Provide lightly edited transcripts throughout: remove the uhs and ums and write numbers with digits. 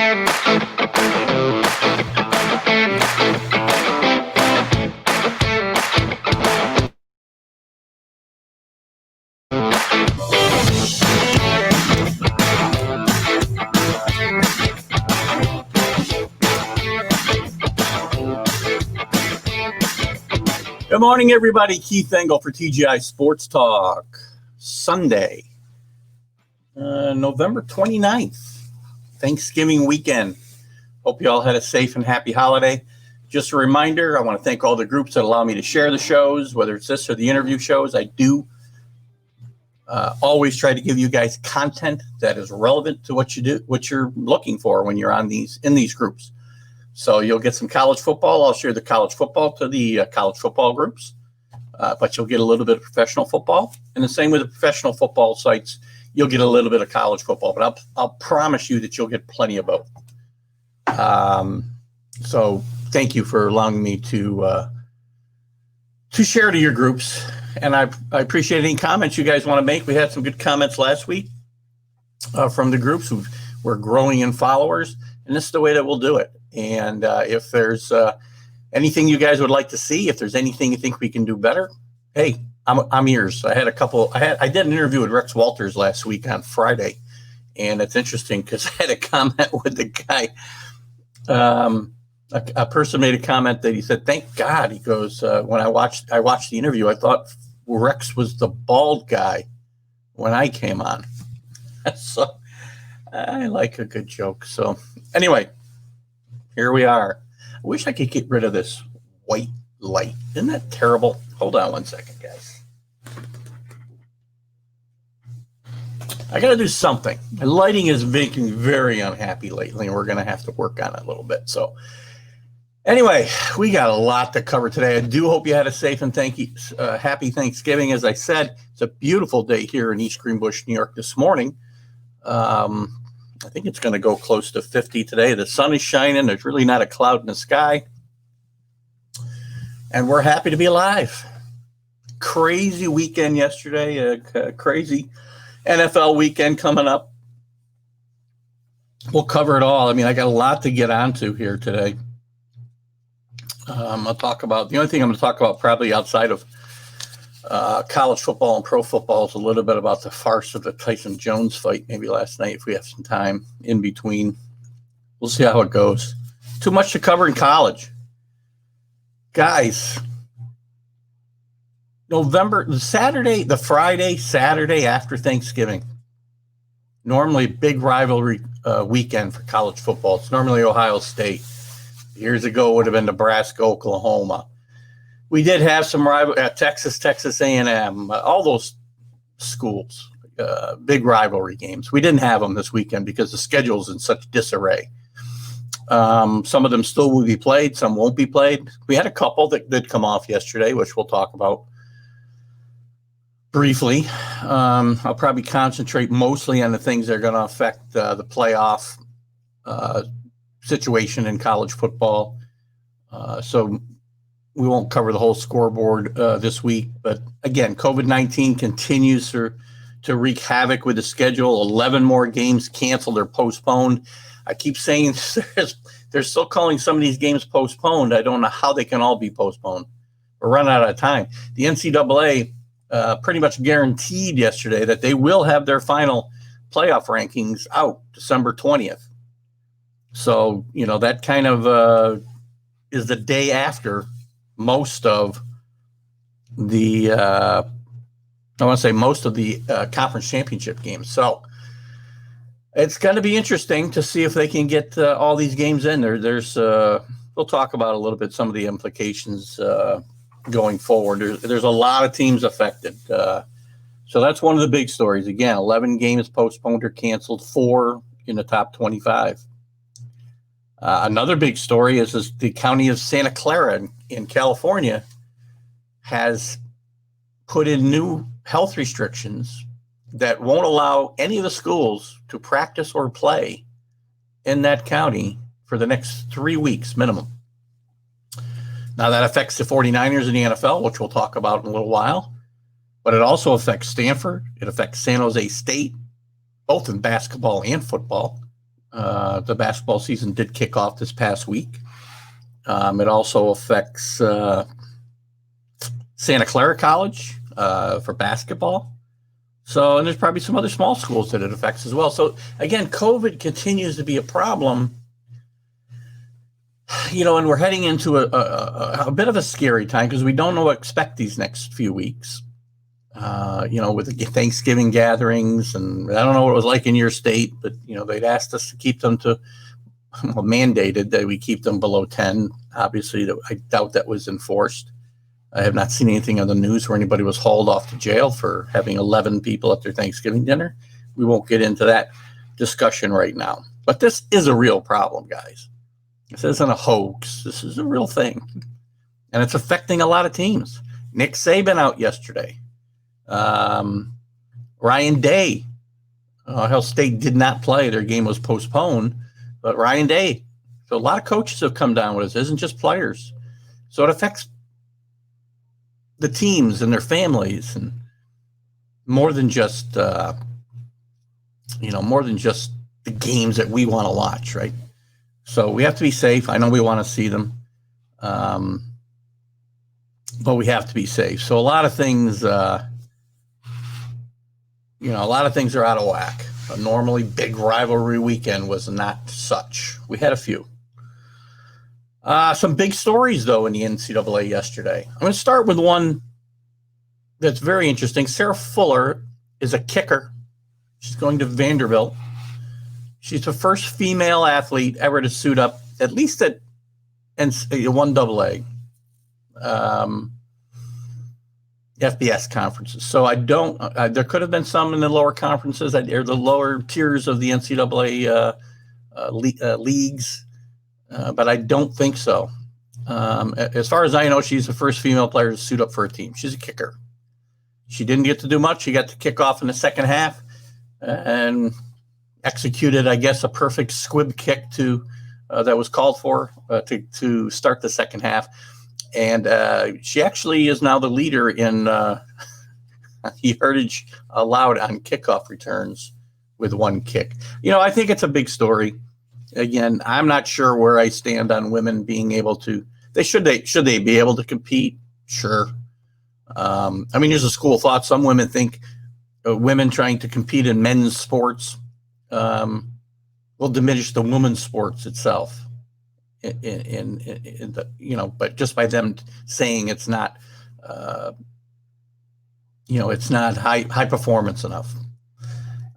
Good morning, everybody. Keith Engel for TGI Sports Talk. Sunday, November 29th, Thanksgiving weekend. Hope you all had a safe and happy holiday. Just a reminder, I want to thank all the groups that allow me to share the shows, whether it's this or the interview shows. I do always try to give you guys content that is relevant to what you do, what you're looking for when you're in these groups. So you'll get some college football. I'll share the college football to the college football groups, but you'll get a little bit of professional football. And the same with the professional football sites, you'll get a little bit of college football. But I'll promise you that you'll get plenty of both. So thank you for allowing me to share to your groups. And I appreciate any comments you guys want to make. We had some good comments last week from the groups who were growing in followers. And this is the way that we'll do it. And if there's anything you guys would like to see, if there's anything you think we can do better, hey, I'm ears. I did an interview with Rex Walters last week on Friday, and it's interesting because I had a comment with the guy. A person made a comment that he said, "Thank God," he goes, "when I watched the interview, I thought Rex was the bald guy when I came on." So I like a good joke. So anyway. Here we are. I wish I could get rid of this white light. Isn't that terrible? Hold on one second, guys. I got to do something. My lighting is making me very unhappy lately, and we're going to have to work on it a little bit. So anyway, we got a lot to cover today. I do hope you had a safe and happy Thanksgiving. As I said, it's a beautiful day here in East Greenbush, New York this morning. I think it's going to go close to 50 today. The sun is shining. There's really not a cloud in the sky. And we're happy to be alive. Crazy weekend yesterday. A crazy NFL weekend coming up. We'll cover it all. I mean, I got a lot to get onto here today. I'll talk about, the only thing I'm going to talk about probably outside of college football and pro football is a little bit about the farce of the Tyson Jones fight, maybe last night if we have some time in between. We'll see how it goes. Too much to cover in college. Guys, Friday, Saturday after Thanksgiving. Normally big rivalry weekend for college football. It's normally Ohio State. Years ago it would have been Nebraska, Oklahoma. We did have some Texas A&M, all those schools, big rivalry games. We didn't have them this weekend because the schedule's in such disarray. Some of them still will be played, some won't be played. We had a couple that did come off yesterday, which we'll talk about briefly. I'll probably concentrate mostly on the things that are going to affect the playoff situation in college football. So we won't cover the whole scoreboard this week, but again, COVID-19 continues to wreak havoc with the schedule. 11 more games canceled or postponed. I keep saying they're still calling some of these games postponed. I don't know how they can all be postponed. We're running out of time. The NCAA pretty much guaranteed yesterday that they will have their final playoff rankings out December 20th. So, that kind of is the day after most of the conference championship games. So it's going to be interesting to see if they can get all these games in there. We'll talk about a little bit some of the implications going forward. There's a lot of teams affected. So that's one of the big stories. Again, 11 games postponed or canceled, 4 in the top 25. Another big story is the county of Santa Clara in California has put in new health restrictions that won't allow any of the schools to practice or play in that county for the next 3 weeks minimum. Now, that affects the 49ers in the NFL, which we'll talk about in a little while, but it also affects Stanford. It affects San Jose State, both in basketball and football. The basketball season did kick off this past week. It also affects Santa Clara College for basketball. So, and there's probably some other small schools that it affects as well. So, again, COVID continues to be a problem, and we're heading into a bit of a scary time because we don't know what to expect these next few weeks. With the Thanksgiving gatherings, and I don't know what it was like in your state, but, they'd asked us to keep them mandated that we keep them below 10. Obviously, I doubt that was enforced. I have not seen anything on the news where anybody was hauled off to jail for having 11 people at their Thanksgiving dinner. We won't get into that discussion right now. But this is a real problem, guys. This isn't a hoax. This is a real thing. And it's affecting a lot of teams. Nick Saban out yesterday. Ryan Day. Ohio State did not play. Their game was postponed. But Ryan Day. So a lot of coaches have come down with this. It isn't just players. So it affects the teams and their families, and more than just the games that we want to watch, right? So we have to be safe. I know we want to see them, but we have to be safe. So a lot of things, are out of whack. A normally big rivalry weekend was not such. We had a few. Some big stories, though, in the NCAA yesterday. I'm going to start with one that's very interesting. Sarah Fuller is a kicker. She's going to Vanderbilt. She's the first female athlete ever to suit up, at least at 1AA FBS conferences. So there could have been some in the lower conferences or the lower tiers of the NCAA leagues. But I don't think so. As far as I know, she's the first female player to suit up for a team. She's a kicker. She didn't get to do much. She got to kick off in the second half and executed, I guess, a perfect squib kick that was called for to start the second half. And she actually is now the leader in yardage allowed on kickoff returns with one kick. I think it's a big story. Again, I'm not sure where I stand on women being able to. Should they be able to compete? Sure. Here's a school of thought. Some women think women trying to compete in men's sports will diminish the women's sports itself. But just by them saying it's not, it's not high performance enough.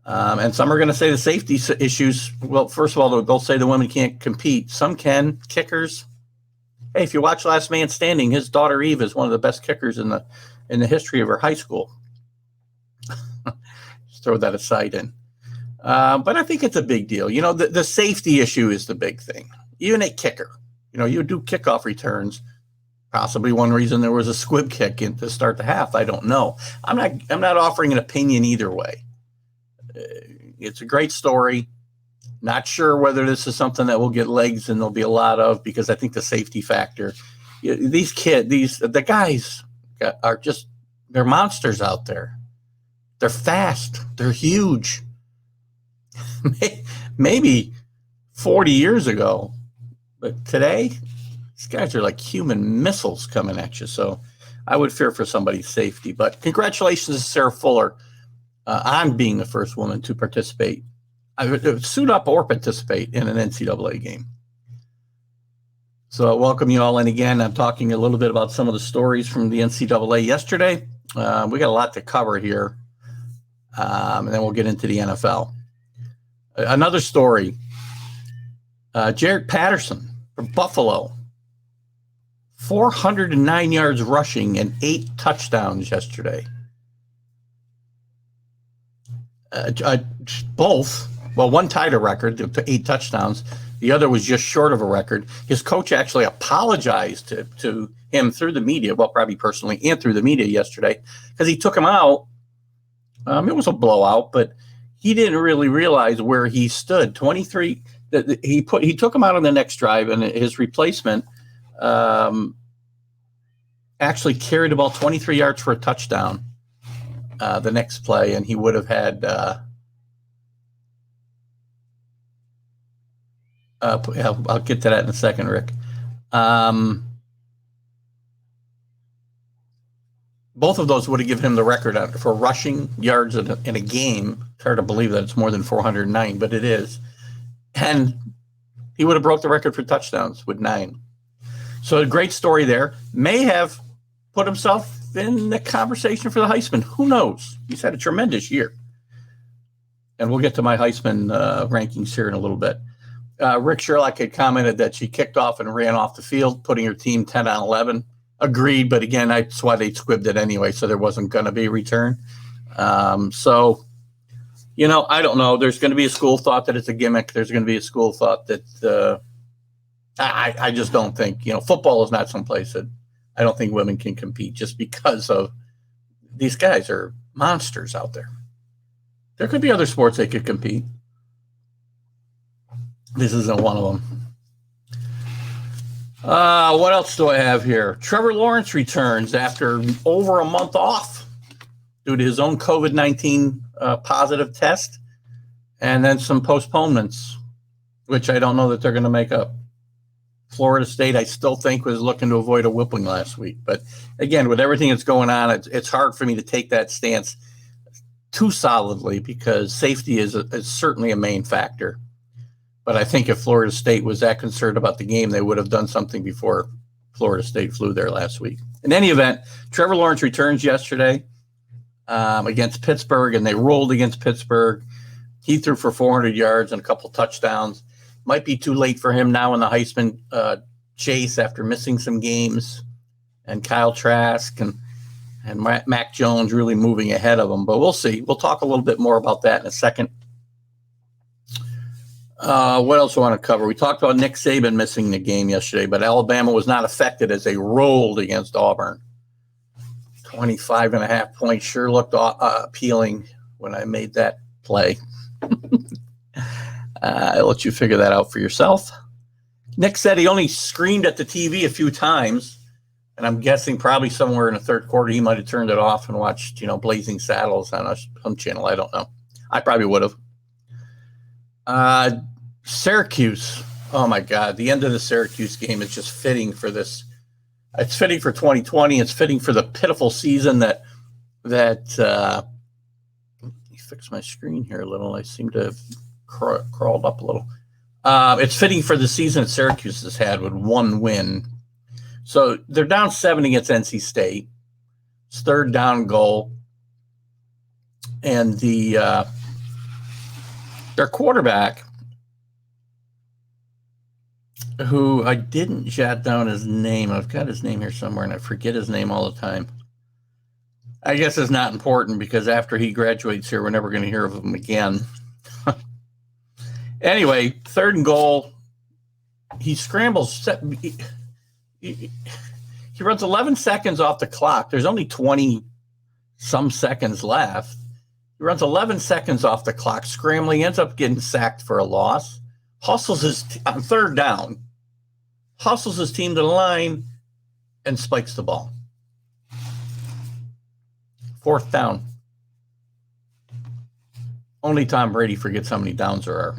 And some are going to say the safety issues. Well, first of all, they'll say the women can't compete. Some can. Kickers. Hey, if you watch Last Man Standing, his daughter Eve is one of the best kickers in the history of her high school. Just throw that aside in. But I think it's a big deal. The safety issue is the big thing. Even a kicker. You do kickoff returns. Possibly one reason there was a squib kick to start the half. I don't know. I'm not offering an opinion either way. It's a great story. Not sure whether this is something that will get legs and there'll be a lot of, because I think the safety factor, the guys they're monsters out there. They're fast. They're huge. Maybe 40 years ago, but today, these guys are like human missiles coming at you. So I would fear for somebody's safety. But congratulations to Sarah Fuller on being the first woman to participate, suit up or participate in an NCAA game. So welcome you all in again. I'm talking a little bit about some of the stories from the NCAA yesterday. We got a lot to cover here, and then we'll get into the NFL. Another story, Jaret Patterson from Buffalo, 409 yards rushing and 8 touchdowns yesterday. One tied a record, 8 touchdowns. The other was just short of a record. His coach actually apologized to him through the media, well, probably personally and through the media yesterday, because he took him out. It was a blowout, but he didn't really realize where he stood. 23. He took him out on the next drive, and his replacement actually carried the ball 23 yards for a touchdown. The next play, and he would have had I'll get to that in a second, Rick. Both of those would have given him the record for rushing yards in a game. It's hard to believe that it's more than 409, but it is. And he would have broke the record for touchdowns with 9. So a great story there. May have put himself in the conversation for the Heisman. Who knows? He's had a tremendous year. And we'll get to my Heisman rankings here in a little bit. Rick Sherlock had commented that she kicked off and ran off the field, putting her team 10 on 11. Agreed, but again, that's why they squibbed it anyway, so there wasn't going to be a return. So, I don't know. There's going to be a school thought that it's a gimmick. There's going to be a school thought that I just don't think, football is not someplace that I don't think women can compete just because of these guys are monsters out there. There could be other sports they could compete. This isn't one of them. What else do I have here? Trevor Lawrence returns after over a month off due to his own COVID-19 positive test, and then some postponements, which I don't know that they're going to make up. Florida State, I still think, was looking to avoid a whipping last week. But again, with everything that's going on, it's hard for me to take that stance too solidly because safety is certainly a main factor. But I think if Florida State was that concerned about the game, they would have done something before Florida State flew there last week. In any event, Trevor Lawrence returns yesterday against Pittsburgh, and they rolled against Pittsburgh. He threw for 400 yards and a couple touchdowns. Might be too late for him now in the Heisman chase after missing some games, and Kyle Trask and Mac Jones really moving ahead of him. But we'll see. We'll talk a little bit more about that in a second. What else do I want to cover? We talked about Nick Saban missing the game yesterday, but Alabama was not affected as they rolled against Auburn. 25.5 points sure looked appealing when I made that play. I'll let you figure that out for yourself. Nick said he only screamed at the TV a few times, and I'm guessing probably somewhere in the third quarter he might have turned it off and watched, Blazing Saddles on some channel. I don't know. I probably would have. Syracuse. Oh my God. The end of the Syracuse game is just fitting for this. It's fitting for 2020. It's fitting for the pitiful season that let me fix my screen here a little. I seem to have crawled up a little. It's fitting for the season that Syracuse has had with one win. So they're down 7 against NC State. It's third down goal. And their quarterback, who I didn't jot down his name. I've got his name here somewhere, and I forget his name all the time. I guess it's not important because after he graduates here, we're never going to hear of him again. Anyway, third and goal. He scrambles. He runs 11 seconds off the clock. There's only 20-some seconds left. He runs 11 seconds off the clock, scrambling, ends up getting sacked for a loss. Hustles on third down. Hustles his team to the line and spikes the ball. Fourth down. Only Tom Brady forgets how many downs there are.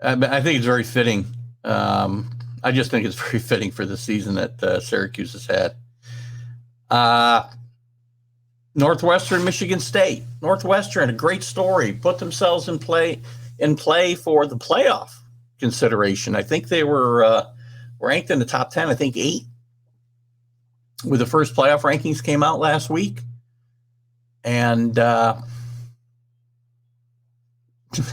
I think it's very fitting. I just think it's very fitting for the season that Syracuse has had. Northwestern, Michigan State. Northwestern, a great story. Put themselves in play for the playoff consideration. I think they were ranked in the top 10, I think 8, with the first playoff rankings came out last week. And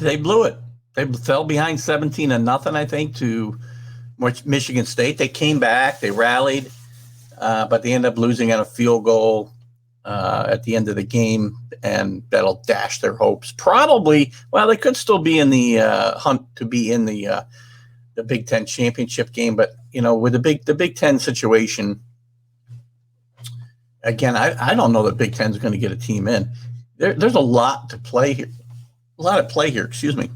they blew it. They fell behind 17-0, I think, to Michigan State. They came back, they rallied, but they ended up losing on a field goal at the end of the game, and that'll dash their hopes. Probably, well, they could still be in the hunt to be in the Big Ten championship game, but with the Big Ten situation, again, I don't know that Big Ten is going to get a team in. There's a lot to play here, excuse me,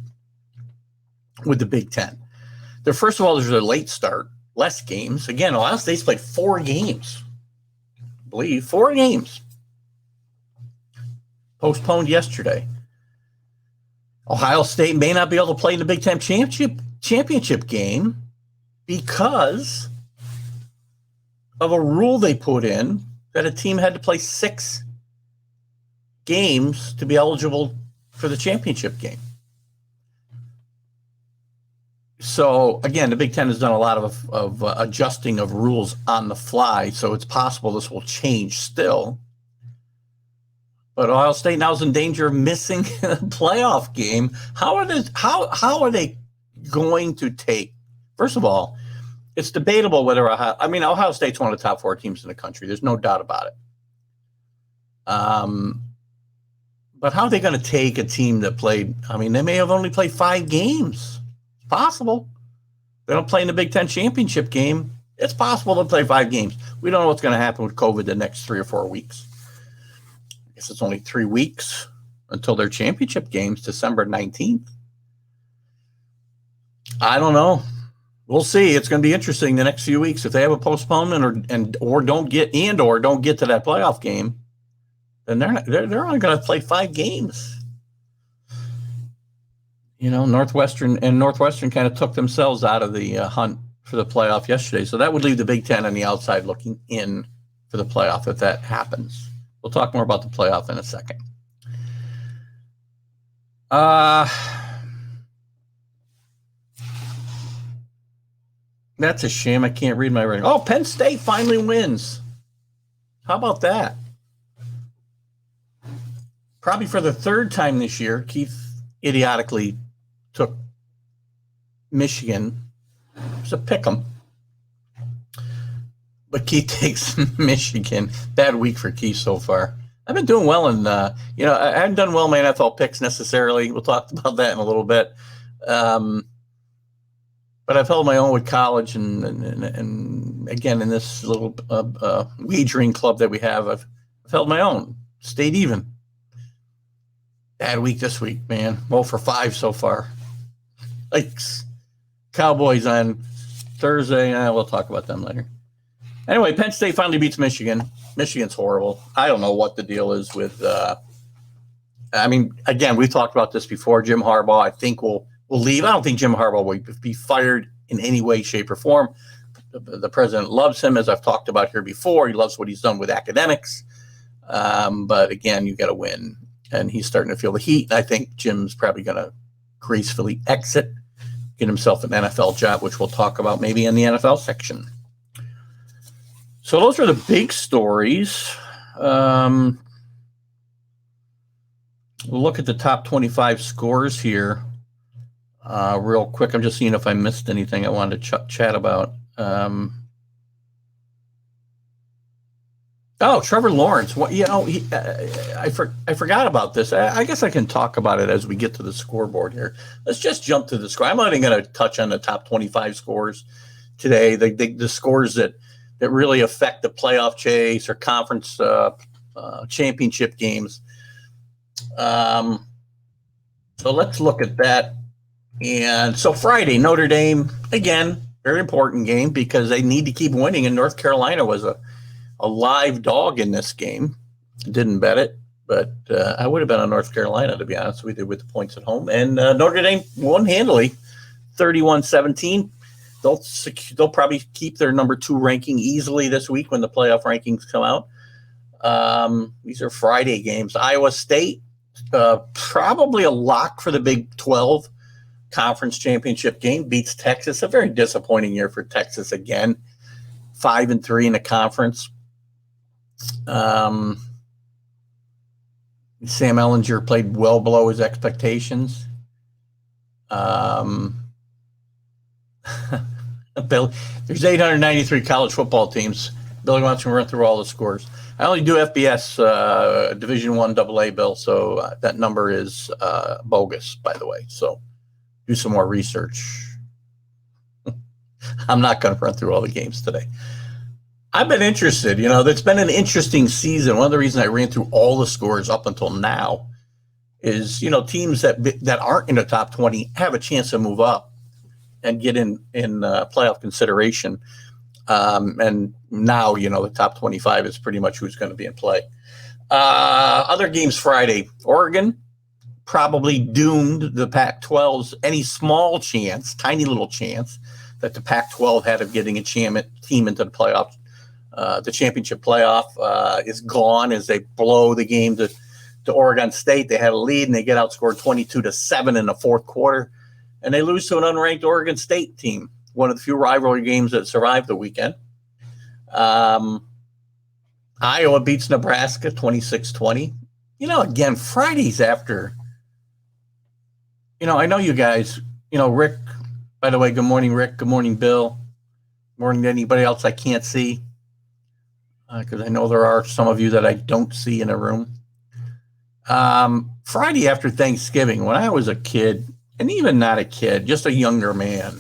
with the Big Ten. First of all, there's a late start, less games. Again, Ohio State's played 4 games. I believe 4 games. Postponed yesterday. Ohio State may not be able to play in the Big Ten championship championship game because of a rule they put in that a team had to play 6 games to be eligible for the championship game. So, again, the Big Ten has done a lot of adjusting of rules on the fly, so it's possible this will change still. But Ohio State now is in danger of missing a playoff game. How are they going to take? First of all, it's debatable whether Ohio State's one of the top 4 teams in the country. There's no doubt about it. But how are they going to take a team that played? They may have only played 5 games. It's possible. They don't play in the Big Ten championship game. It's possible they'll play 5 games. We don't know what's going to happen with COVID the next 3 or 4 weeks. I guess it's only 3 weeks until their championship games, December 19th. I don't know. We'll see. It's going to be interesting the next few weeks. If they have a postponement or don't get to that playoff game, then they're only going to play 5 games. Northwestern kind of took themselves out of the hunt for the playoff yesterday. So that would leave the Big Ten on the outside looking in for the playoff if that happens. We'll talk more about the playoff in a second. That's a shame. I can't read my writing. Oh, Penn State finally wins. How about that? Probably for the 3rd time this year, Keith idiotically took Michigan. It's a pick 'em. But Keith takes Michigan. Bad week for Keith so far. I've been doing well in, I haven't done well in my NFL picks necessarily. We'll talk about that in a little bit. But I've held my own with college and again, in this little wagering club that we have, I've held my own. Stayed even. Bad week this week, man. 0 for 5 so far. Cowboys on Thursday. We'll talk about them later. Anyway, Penn State finally beats Michigan. Michigan's horrible. I don't know what the deal is with again, we've talked about this before. Jim Harbaugh, I think, will leave. I don't think Jim Harbaugh will be fired in any way, shape, or form. The president loves him, as I've talked about here before. He loves what he's done with academics. But again, you got to win. And he's starting to feel the heat. And I think Jim's probably going to gracefully exit, get himself an NFL job, which we'll talk about maybe in the NFL section. So those are the big stories. We'll look at the top 25 scores here real quick. I'm just seeing if I missed anything I wanted to chat about. Trevor Lawrence. I forgot about this. I guess I can talk about it as we get to the scoreboard here. Let's just jump to the score. I'm not even going to touch on the top 25 scores today. The scores that really affect the playoff chase or conference championship games. So let's look at that. And so Friday, Notre Dame, again, very important game because they need to keep winning. And North Carolina was a live dog in this game. Didn't bet it, but I would have been on North Carolina, to be honest with you, with the points at home. And Notre Dame won handily, 31-17. They'll probably keep their number 2 ranking easily this week when the playoff rankings come out. These are Friday games. Iowa State, probably a lock for the Big 12 conference championship game, beats Texas. A very disappointing year for Texas again. 5-3 in the conference. Sam Ehlinger played well below his expectations. There's 893 college football teams. Billy wants to run through all the scores. I only do FBS Division I AA, Bill, so that number is bogus, by the way. So do some more research. I'm not going to run through all the games today. I've been interested. It's been an interesting season. One of the reasons I ran through all the scores up until now is, teams that aren't in the top 20 have a chance to move up and get in playoff consideration. And now, the top 25 is pretty much who's going to be in play. Other games Friday, Oregon probably doomed the Pac-12's any small chance, tiny little chance, that the Pac-12 had of getting a team into the playoffs. The championship playoff is gone as they blow the game to Oregon State. They had a lead and they get outscored 22-7 in the fourth quarter, and they lose to an unranked Oregon State team. One of the few rivalry games that survived the weekend. Iowa beats Nebraska 26-20. Again, Fridays after. I know you guys. Rick. By the way, good morning, Rick. Good morning, Bill. Good morning to anybody else I can't see, because I know there are some of you that I don't see in a room. Friday after Thanksgiving, when I was a kid, and even not a kid, just a younger man.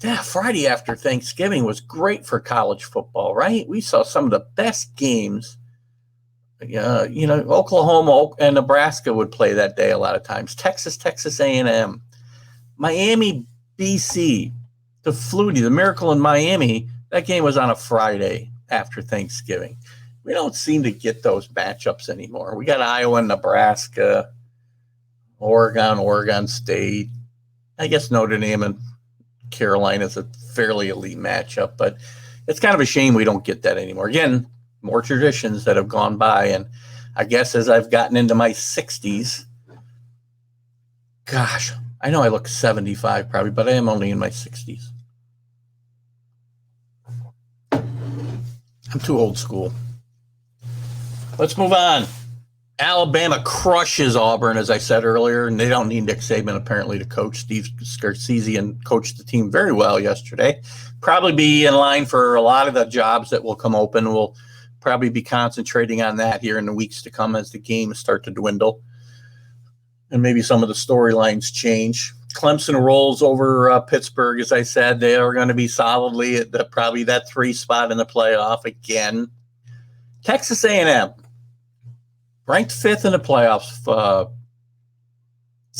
Yeah, Friday after Thanksgiving was great for college football, right? We saw some of the best games. Oklahoma and Nebraska would play that day a lot of times. Texas A&M, Miami, BC, the Flutie, the Miracle in Miami. That game was on a Friday after Thanksgiving. We don't seem to get those matchups anymore. We got Iowa and Nebraska, Oregon State. I guess Notre Dame and Carolina is a fairly elite matchup, but it's kind of a shame we don't get that anymore. Again, more traditions that have gone by, and I guess as I've gotten into my 60s, gosh, I know I look 75 probably, but I am only in my 60s. I'm too old school. Let's move on. Alabama crushes Auburn, as I said earlier, and they don't need Nick Saban apparently to coach. Steve Sarkisian coached the team very well yesterday. Probably be in line for a lot of the jobs that will come open. We'll probably be concentrating on that here in the weeks to come as the games start to dwindle and maybe some of the storylines change. Clemson rolls over Pittsburgh, as I said. They are going to be solidly at probably that 3 spot in the playoff again. Texas A&M. Ranked 5th in the playoffs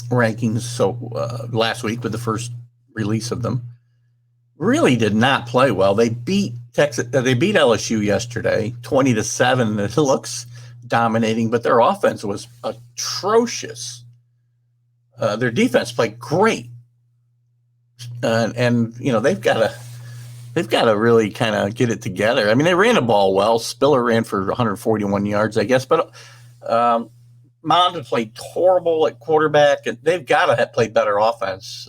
rankings. So last week with the first release of them, really did not play well. They beat LSU yesterday, 20-7. It looks dominating, but their offense was atrocious. Their defense played great, and they've got to really kind of get it together. I mean, they ran the ball well. Spiller ran for 141 yards, I guess, but. Mond played horrible at quarterback, and they've got to play better offense.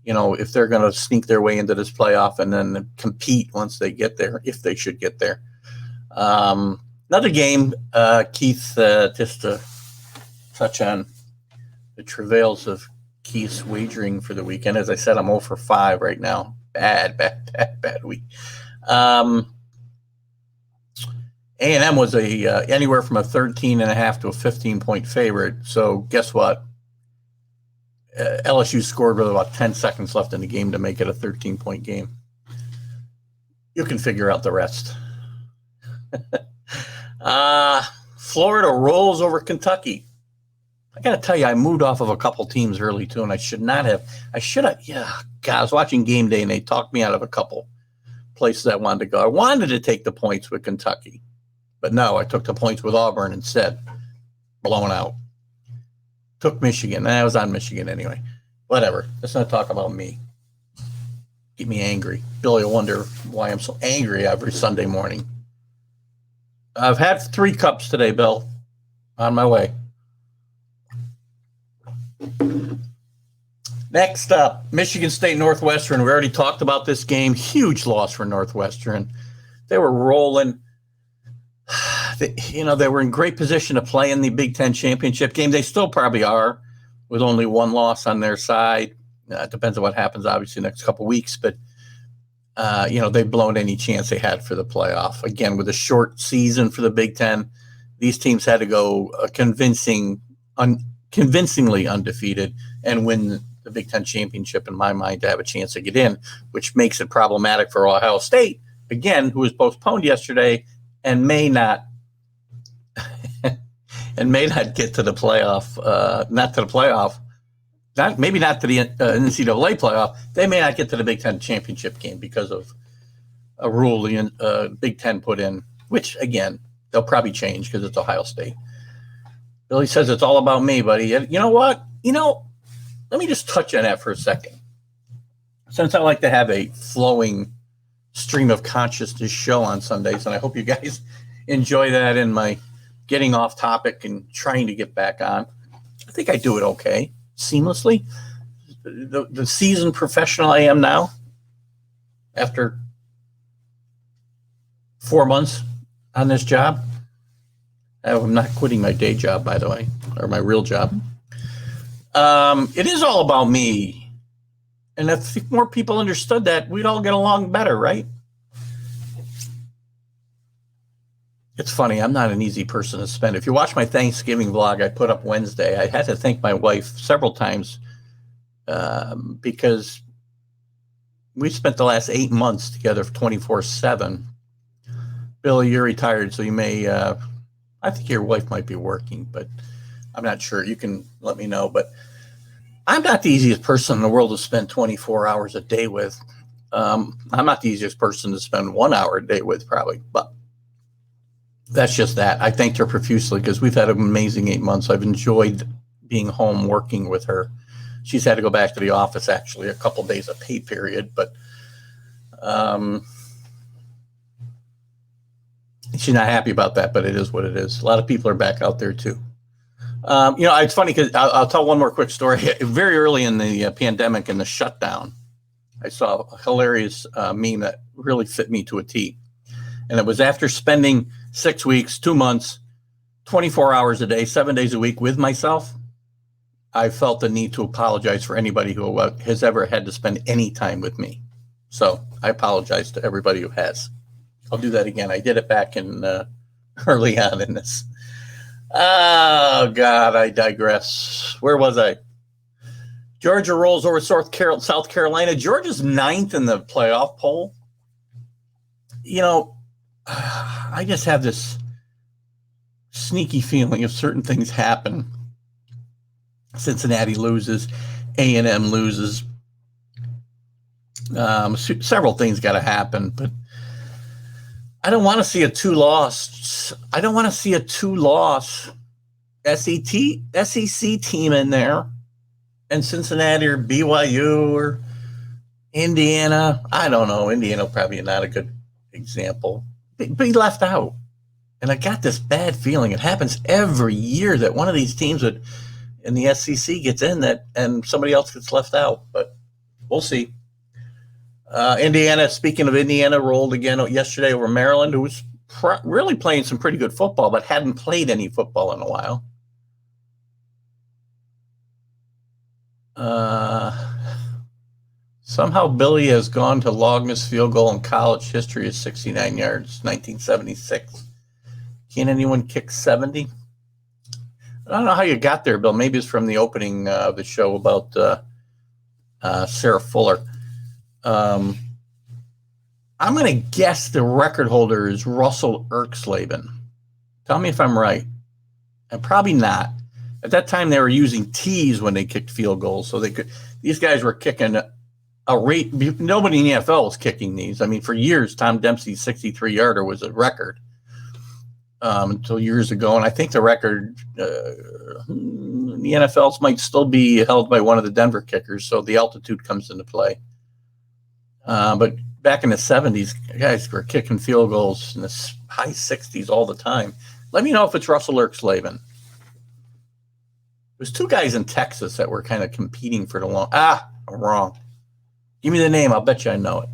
If they're going to sneak their way into this playoff and then compete once they get there, if they should get there. Another game, Keith, just to touch on the travails of Keith's wagering for the weekend. As I said, I'm 0 for 5 right now. Bad week. A&M was anywhere from a 13.5 to a 15-point favorite. So guess what? LSU scored with about 10 seconds left in the game to make it a 13-point game. You can figure out the rest. Florida rolls over Kentucky. I got to tell you, I moved off of a couple teams early too, and I should have. Yeah, God, I was watching Game Day, and they talked me out of a couple places I wanted to go. I wanted to take the points with Kentucky. But no, I took the points with Auburn instead. Blown out. Took Michigan. I was on Michigan anyway. Whatever. Let's not talk about me. Get me angry. Billy will wonder why I'm so angry every Sunday morning. I've had 3 cups today, Bill. On my way. Next up, Michigan State Northwestern. We already talked about this game. Huge loss for Northwestern. They were rolling. They were in great position to play in the Big Ten championship game. They still probably are, with only 1 loss on their side. It depends on what happens, obviously, next couple of weeks. But, they've blown any chance they had for the playoff. Again, with a short season for the Big Ten, these teams had to go convincingly undefeated and win the Big Ten championship, in my mind, to have a chance to get in, which makes it problematic for Ohio State, again, who was postponed yesterday and may not get to the playoff, not to the playoff, maybe not to the NCAA playoff. They may not get to the Big Ten championship game because of a rule the Big Ten put in, which, again, they'll probably change because it's Ohio State. Billy says it's all about me, buddy. You know what? Let me just touch on that for a second. Since I like to have a flowing stream of consciousness show on Sundays, and I hope you guys enjoy that in my getting off topic and trying to get back on. I think I do it okay, seamlessly. The seasoned professional I am now, after 4 months on this job. I'm not quitting my day job, by the way, or my real job. It is all about me. And if more people understood that, we'd all get along better, right? It's funny. I'm not an easy person to spend. If you watch my Thanksgiving vlog I put up Wednesday, I had to thank my wife several times because we spent the last 8 months together 24/7. Billy, you're retired, so you may, I think your wife might be working, but I'm not sure. You can let me know. But I'm not the easiest person in the world to spend 24 hours a day with. I'm not the easiest person to spend 1 hour a day with, probably. But that's just that. I thanked her profusely because we've had an amazing 8 months. I've enjoyed being home working with her. She's had to go back to the office, actually, a couple days of pay period. But she's not happy about that, but it is what it is. A lot of people are back out there, too. It's funny because I'll tell one more quick story. Very early in the pandemic and the shutdown, I saw a hilarious meme that really fit me to a T. And it was after spending 6 weeks, 2 months, 24 hours a day, 7 days a week with myself, I felt the need to apologize for anybody who has ever had to spend any time with me. So I apologize to everybody who has. I'll do that again. I did it back in early on in this. Oh, God, I digress. Where was I? Georgia rolls over South Carolina. Georgia's 9th in the playoff poll. I just have this sneaky feeling if certain things happen, Cincinnati loses, A&M loses, several things got to happen, but I don't want to see a two-loss. I don't want to see a two-loss SEC team in there, and Cincinnati or BYU or Indiana. I don't know. Indiana probably not a good example. Be left out, and I got this bad feeling. It happens every year that one of these teams in the SEC gets in that, and somebody else gets left out. But we'll see. Indiana, speaking of Indiana, rolled again yesterday over Maryland, who was really playing some pretty good football, but hadn't played any football in a while. Somehow Billy has gone to longest field goal in college history is 69 yards, 1976. Can anyone kick 70? I don't know how you got there, Bill. Maybe it's from the opening of the show about Sarah Fuller. I'm going to guess the record holder is Russell Erxleben. Tell me if I'm right. And probably not. At that time, they were using tees when they kicked field goals, so these guys were kicking a rate. Nobody in the NFL was kicking these. I mean, for years, Tom Dempsey's 63-yarder was a record until years ago, and I think the record in the NFL might still be held by one of the Denver kickers, so the altitude comes into play. But back in the 70s, guys were kicking field goals in the high 60s all the time. Let me know if it's Russell Erxleben. There's two guys in Texas that were kind of competing for the long. I'm wrong. Give me the name. I'll bet you I know it.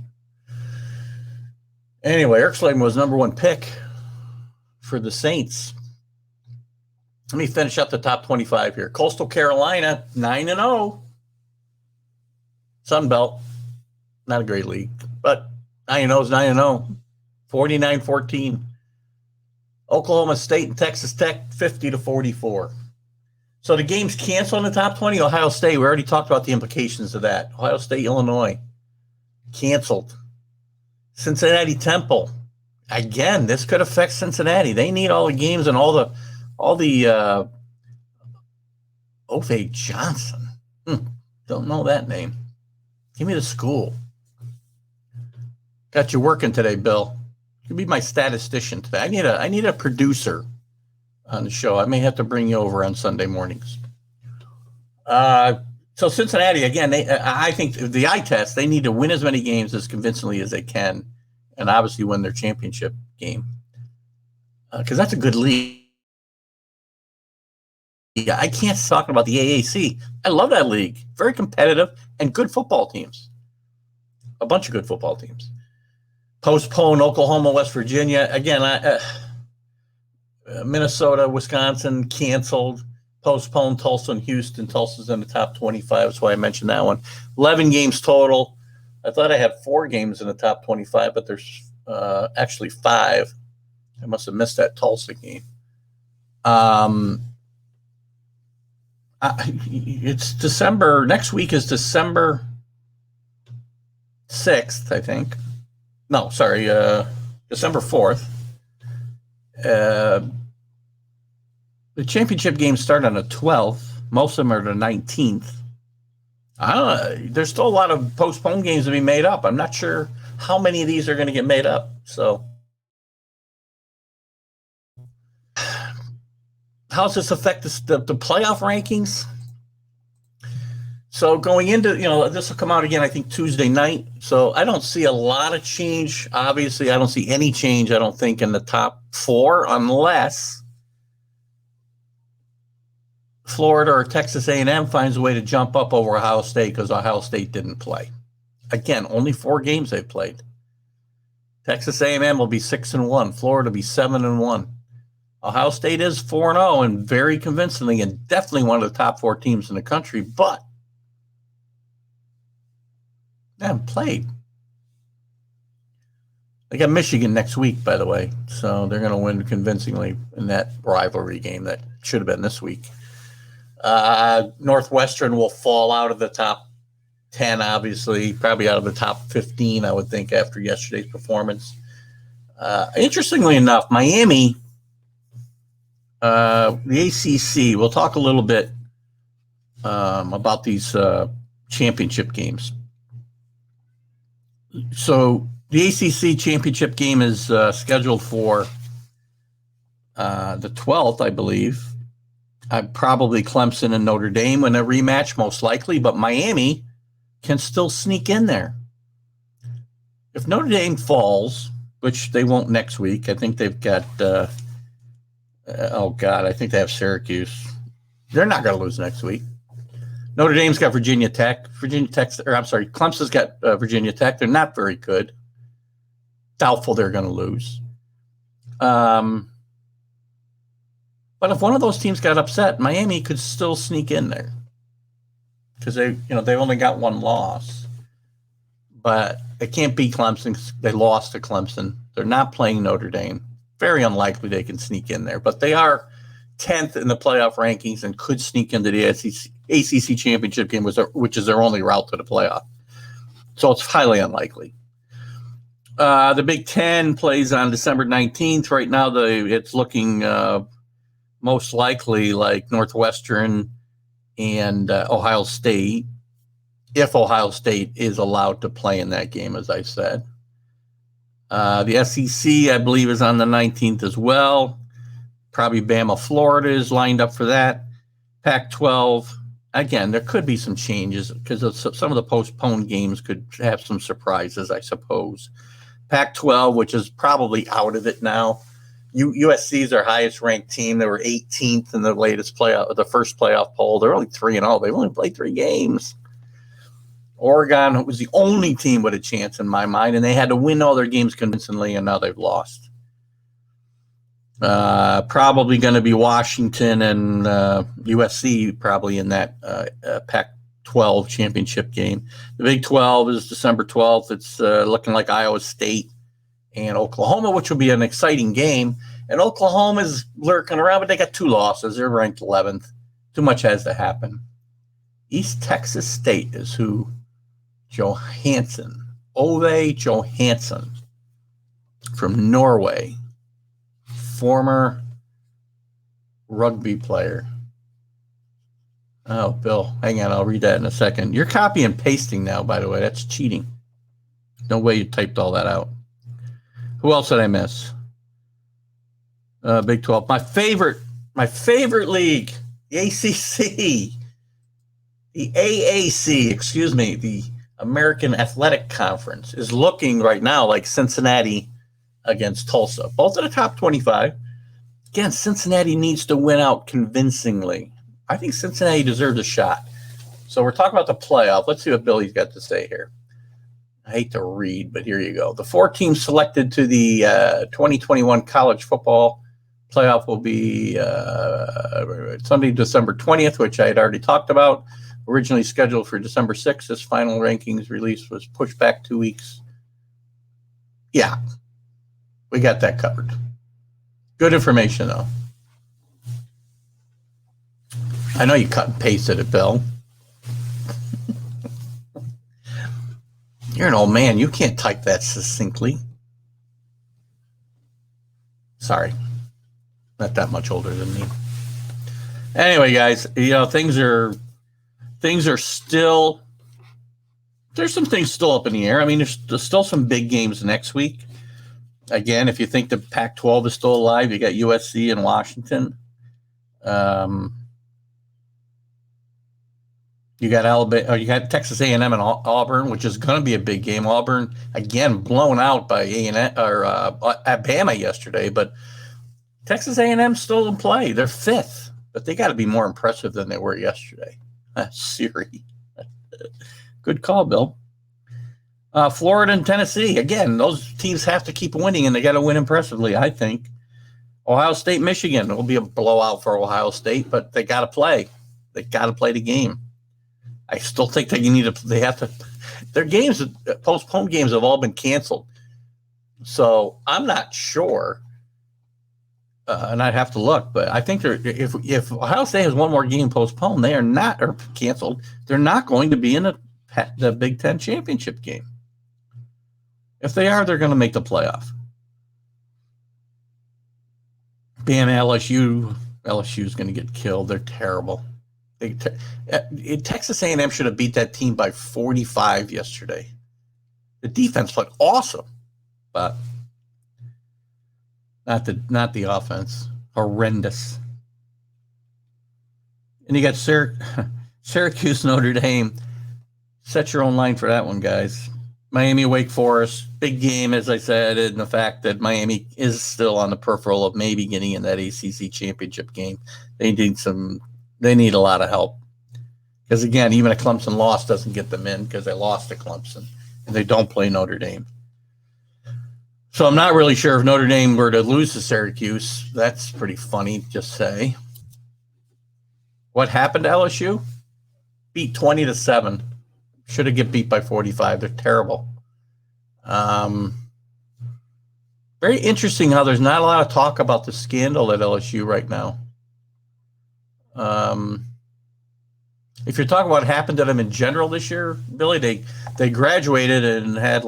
Anyway, Erxleben was number 1 pick for the Saints. Let me finish up the top 25 here. Coastal Carolina, 9-0. Sun Belt, not a great league, but 9-0 is 9-0. 49-14. Oklahoma State and Texas Tech, 50-44. So the game's canceled in the top 20. Ohio State, we already talked about the implications of that. Ohio State, Illinois, canceled. Cincinnati Temple, again, this could affect Cincinnati. They need all the games and all the Ofe Johnson. Don't know that name. Give me the school. Got you working today, Bill. You can be my statistician today. I need a producer on the show. I may have to bring you over on Sunday mornings. So Cincinnati, again, I think the eye test, they need to win as many games as convincingly as they can, and obviously win their championship game, because that's a good league. I can't talk about the AAC. I love that league. Very competitive and good football teams. A bunch of good football teams. Postpone Oklahoma, West Virginia. Again, Minnesota, Wisconsin canceled. Postpone Tulsa and Houston. Tulsa's in the top 25. That's why I mentioned that one. 11 games total. I thought I had 4 games in the top 25, but there's actually 5. I must have missed that Tulsa game. It's December. Next week is December 6th, I think. No, sorry, December 4th. The championship games start on the 12th. Most of them are the 19th. There's still a lot of postponed games to be made up. I'm not sure how many of these are going to get made up. So how does this affect the playoff rankings? So going into, this will come out again, I think, Tuesday night. So I don't see a lot of change. Obviously, I don't see any change, I don't think, in the top 4, unless Florida or Texas A&M finds a way to jump up over Ohio State because Ohio State didn't play. Again, only 4 games they've played. Texas A&M will be 6-1. Florida will be 7-1. Ohio State is 4-0 and very convincingly, and definitely one of the top 4 teams in the country, but they haven't played. They got Michigan next week, by the way, so they're going to win convincingly in that rivalry game that should have been this week. Northwestern will fall out of the top 10, obviously, probably out of the top 15, I would think, after yesterday's performance. Interestingly enough, Miami, the ACC, we'll talk a little bit about these championship games. So the ACC championship game is scheduled for the 12th, I believe. Probably Clemson and Notre Dame in a rematch, most likely, but Miami can still sneak in there. If Notre Dame falls, which they won't next week, I think they've got, I think they have Syracuse. They're not going to lose next week. Notre Dame's got Virginia Tech. Clemson's got Virginia Tech. They're not very good. Doubtful they're going to lose. But if one of those teams got upset, Miami could still sneak in there because they only got 1 loss. But they can't beat Clemson. They lost to Clemson. They're not playing Notre Dame. Very unlikely they can sneak in there. But they are 10th in the playoff rankings and could sneak into the ACC championship game, which is their only route to the playoff. So it's highly unlikely. The Big Ten plays on December 19th. Right now, it's looking most likely like Northwestern and Ohio State, if Ohio State is allowed to play in that game, as I said. The SEC, I believe, is on the 19th as well. Probably Bama, Florida is lined up for that. Pac-12, again, there could be some changes because some of the postponed games could have some surprises, I suppose. Pac-12, which is probably out of it now. USC is their highest ranked team. They were 18th in the latest the first playoff poll. They're only 3-0. They've only played 3 games. Oregon was the only team with a chance in my mind, and they had to win all their games convincingly, and now they've lost. Probably going to be Washington and USC probably in that Pac-12 championship game. The Big 12 is December 12th. It's looking like Iowa State and Oklahoma, which will be an exciting game. And Oklahoma is lurking around, but they got 2 losses. They're ranked 11th. Too much has to happen. East Texas State is who? Ove Johansson from Norway. Former rugby player. Oh, Bill, hang on. I'll read that in a second. You're copy and pasting now, by the way. That's cheating. No way you typed all that out. Who else did I miss? Big 12. My favorite My favorite league, the ACC, the AAC, excuse me, the American Athletic Conference, is looking right now like Cincinnati against Tulsa. Both in the top 25. Again, Cincinnati needs to win out convincingly. I think Cincinnati deserves a shot. So we're talking about the playoff. Let's see what Billy's got to say here. I hate to read, but here you go. The 4 teams selected to the 2021 college football playoff will be Sunday, December 20th, which I had already talked about. Originally scheduled for December 6th. This final rankings release was pushed back 2 weeks. Yeah, we got that covered. Good information, though. I know you cut and pasted it, Bill. You're an old man. You can't type that succinctly. Sorry. Not that much older than me. Anyway, guys, things are still, there's some things still up in the air. I mean, there's still some big games next week. Again, if you think the Pac-12 is still alive, you got USC and Washington. You got Alabama. You got Texas A&M and Auburn, which is going to be a big game. Auburn again blown out by A&M or Alabama yesterday, but Texas A&M still in play. They're 5th, but they got to be more impressive than they were yesterday. Siri, good call, Bill. Florida and Tennessee again. Those teams have to keep winning, and they got to win impressively. I think. Ohio State, Michigan. It will be a blowout for Ohio State, but they got to play. They got to play the game. I still think they have to. Their games, postponed games, have all been canceled. So I'm not sure, and I'd have to look. But I think if Ohio State has one more game postponed, they are not or canceled. They're not going to be in the Big Ten championship game. If they are, they're going to make the playoff. Being LSU is going to get killed. They're terrible. Texas A&M should have beat that team by 45 yesterday. The defense played awesome, but not the offense. Horrendous. And you got Syracuse, Notre Dame. Set your own line for that one, guys. Miami, Wake Forest. Big game, as I said, and the fact that Miami is still on the peripheral of maybe getting in that ACC championship game. They need a lot of help. Because, again, even a Clemson loss doesn't get them in because they lost to Clemson. And they don't play Notre Dame. So I'm not really sure if Notre Dame were to lose to Syracuse. That's pretty funny to say. What happened to LSU? Beat 20-7. Should have get beat by 45. They're terrible. Very interesting how there's not a lot of talk about the scandal at LSU right now. If you're talking about what happened to them in general this year, Billy, they graduated and had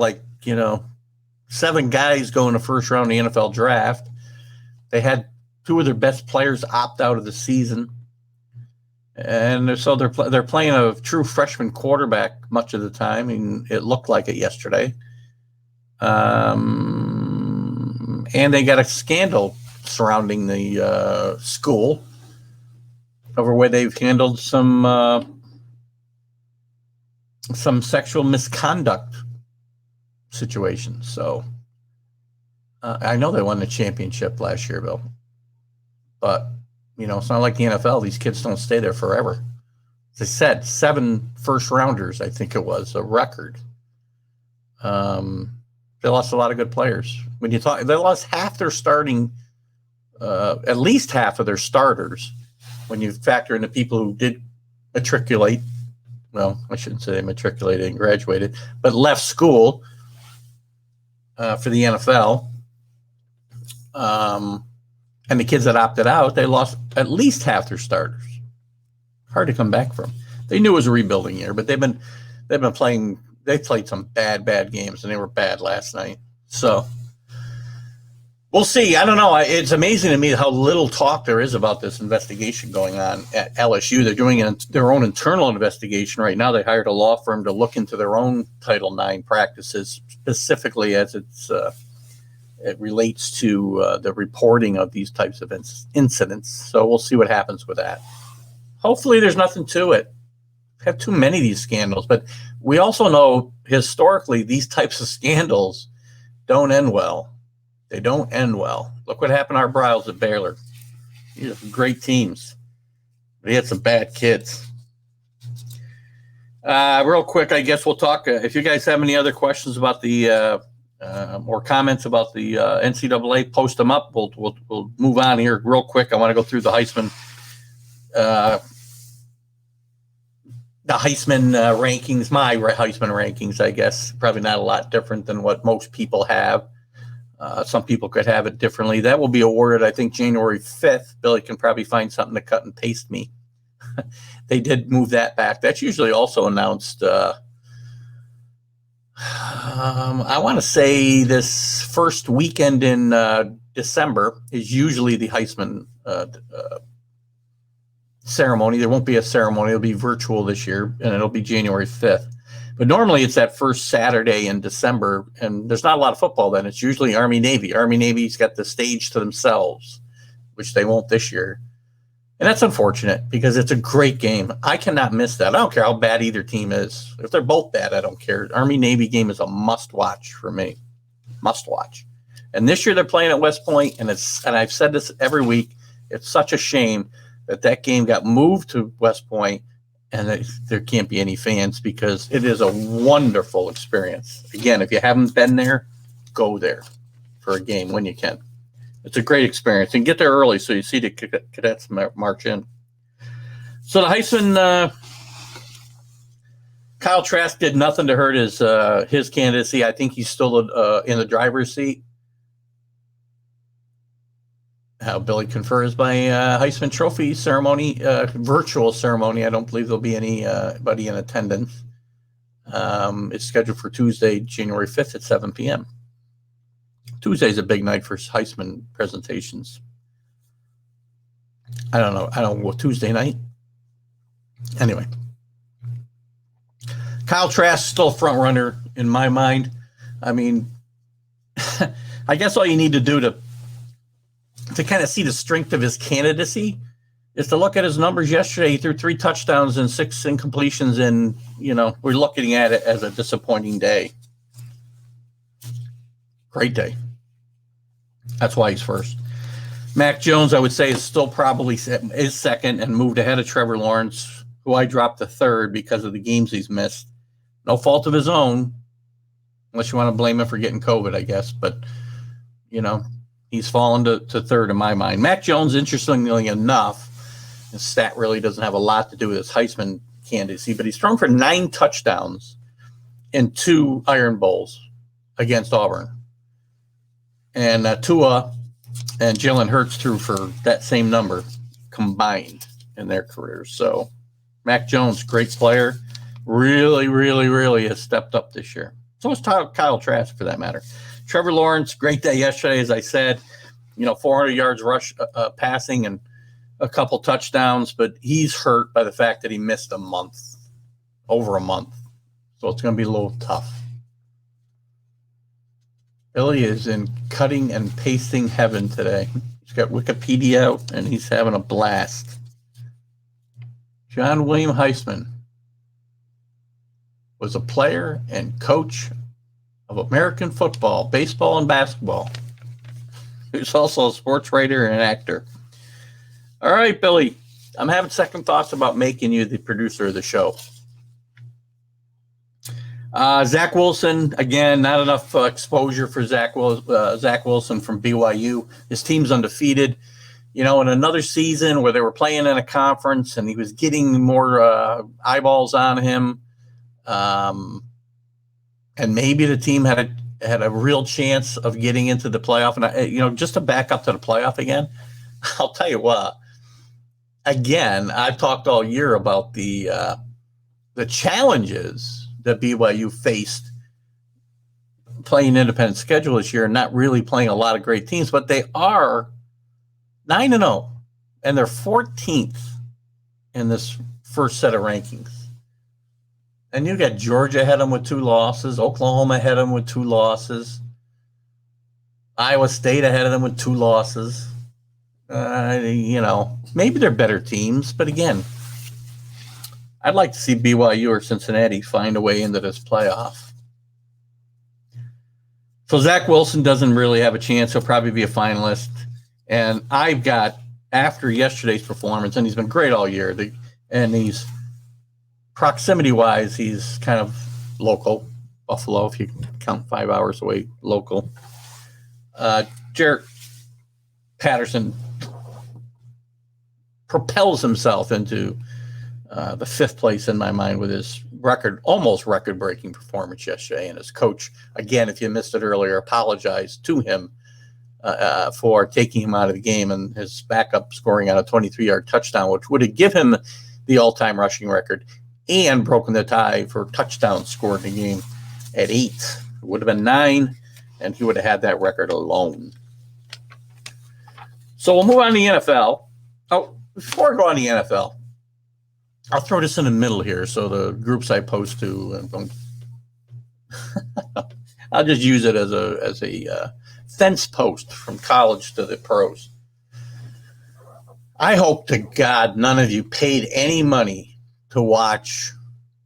7 guys go in the first round of the NFL draft. They had 2 of their best players opt out of the season. And so they're playing a true freshman quarterback much of the time, and it looked like it yesterday. And they got a scandal surrounding the school over where they've handled some sexual misconduct situations. So I know they won the championship last year, Bill, but it's not like the NFL. These kids don't stay there forever. As I said, 7 first rounders, I think it was a record. They lost a lot of good players. When you talk, they lost half their starting, at least half of their starters. When you factor in the people who did matriculate, well, I shouldn't say they matriculated and graduated, but left school for the NFL. And the kids that opted out, they lost at least half their starters. Hard to come back from. They knew it was a rebuilding year, but they've been playing. They played some bad games, and they were bad last night. So we'll see. I don't know. It's amazing to me how little talk there is about this investigation going on at LSU. They're doing their own internal investigation right now. They hired a law firm to look into their own Title IX practices, specifically as it relates to the reporting of these types of incidents. So we'll see what happens with that. Hopefully there's nothing to it. We have too many of these scandals, but we also know historically these types of scandals don't end well. They don't end well. Look what happened to our Browns at Baylor. These are great teams. They had some bad kids. Real quick, I guess we'll talk. If you guys have any other questions about the or comments about the NCAA, post them up. We'll move on here real quick. I want to go through the Heisman rankings, my Heisman rankings. I guess probably not a lot different than what most people have. Some people could have it differently. That will be awarded, I think, January 5th. Billy can probably find something to cut and paste me. They did move that back. That's usually also announced, I want to say this first weekend in December is usually the Heisman ceremony. There won't be a ceremony. It'll be virtual this year, and it'll be January 5th. But normally it's that first Saturday in December, and there's not a lot of football then. It's usually Army-Navy. Army-Navy's got the stage to themselves, which they won't this year. And that's unfortunate because it's a great game. I cannot miss that. I don't care how bad either team is. If they're both bad, I don't care. Army-Navy game is a must-watch for me. Must-watch. And this year they're playing at West Point, and I've said this every week, it's such a shame that game got moved to West Point, and there can't be any fans because it is a wonderful experience. Again, if you haven't been there, go there for a game when you can. It's a great experience. And get there early so you see the cadets march in. So the Heisman, Kyle Trask did nothing to hurt his candidacy. I think he's still in the driver's seat. How Billy confers by Heisman Trophy ceremony, virtual ceremony. I don't believe there'll be anybody in attendance. It's scheduled for Tuesday, January 5th at 7 p.m. Tuesday's a big night for Heisman presentations. I don't know, Tuesday night? Anyway. Kyle Trask still front runner in my mind. I mean, I guess all you need to do to kind of see the strength of his candidacy is to look at his numbers yesterday. He threw 3 touchdowns and 6 incompletions, and, we're looking at it as a disappointing day. Great day. That's why he's first. Mac Jones, I would say, is still probably is second and moved ahead of Trevor Lawrence, who I dropped to third because of the games he's missed. No fault of his own, unless you want to blame him for getting COVID, I guess. But, he's fallen to third in my mind. Mac Jones, interestingly enough, his stat really doesn't have a lot to do with his Heisman candidacy, but he's thrown for 9 touchdowns in 2 Iron Bowls against Auburn. And Tua and Jalen Hurts threw for that same number combined in their careers. So Mac Jones, great player, really, really, really has stepped up this year. So is Kyle Trask, for that matter. Trevor Lawrence, great day yesterday, as I said. 400 yards rush passing and a couple touchdowns, but he's hurt by the fact that he missed over a month. So it's going to be a little tough. Billy is in cutting and pasting heaven today. He's got Wikipedia out, and he's having a blast. John William Heisman was a player and coach of American football, baseball, and basketball. He was also a sports writer and an actor. All right, Billy, I'm having second thoughts about making you the producer of the show. Zach Wilson, again, not enough exposure for Zach Wilson from BYU. His team's undefeated. In another season where they were playing in a conference and he was getting more eyeballs on him, and maybe the team had a real chance of getting into the playoff. And, just to back up to the playoff again, I'll tell you what. Again, I've talked all year about the challenges that BYU faced playing independent schedule this year and not really playing a lot of great teams, but they are 9-0, and they're 14th in this first set of rankings. And you got Georgia ahead of them with 2 losses. Oklahoma ahead of them with 2 losses. Iowa State ahead of them with 2 losses. Maybe they're better teams, but again, I'd like to see BYU or Cincinnati find a way into this playoff. So Zach Wilson doesn't really have a chance. He'll probably be a finalist. And I've got, after yesterday's performance, and he's been great all year, and he's proximity-wise, he's kind of local. Buffalo, if you count 5 hours away, local. Jarrett Patterson propels himself into the 5th place in my mind with his almost record-breaking performance yesterday. And his coach, again, if you missed it earlier, apologized to him for taking him out of the game, and his backup scoring on a 23-yard touchdown, which would have given him the all-time rushing record and broken the tie for touchdowns scored in the game at 8. It would have been 9, and he would have had that record alone. So we'll move on to the NFL. Oh, before I go on the NFL, I'll throw this in the middle here so the groups I post to I'll just use it as a fence post from college to the pros. I hope to God none of you paid any money to watch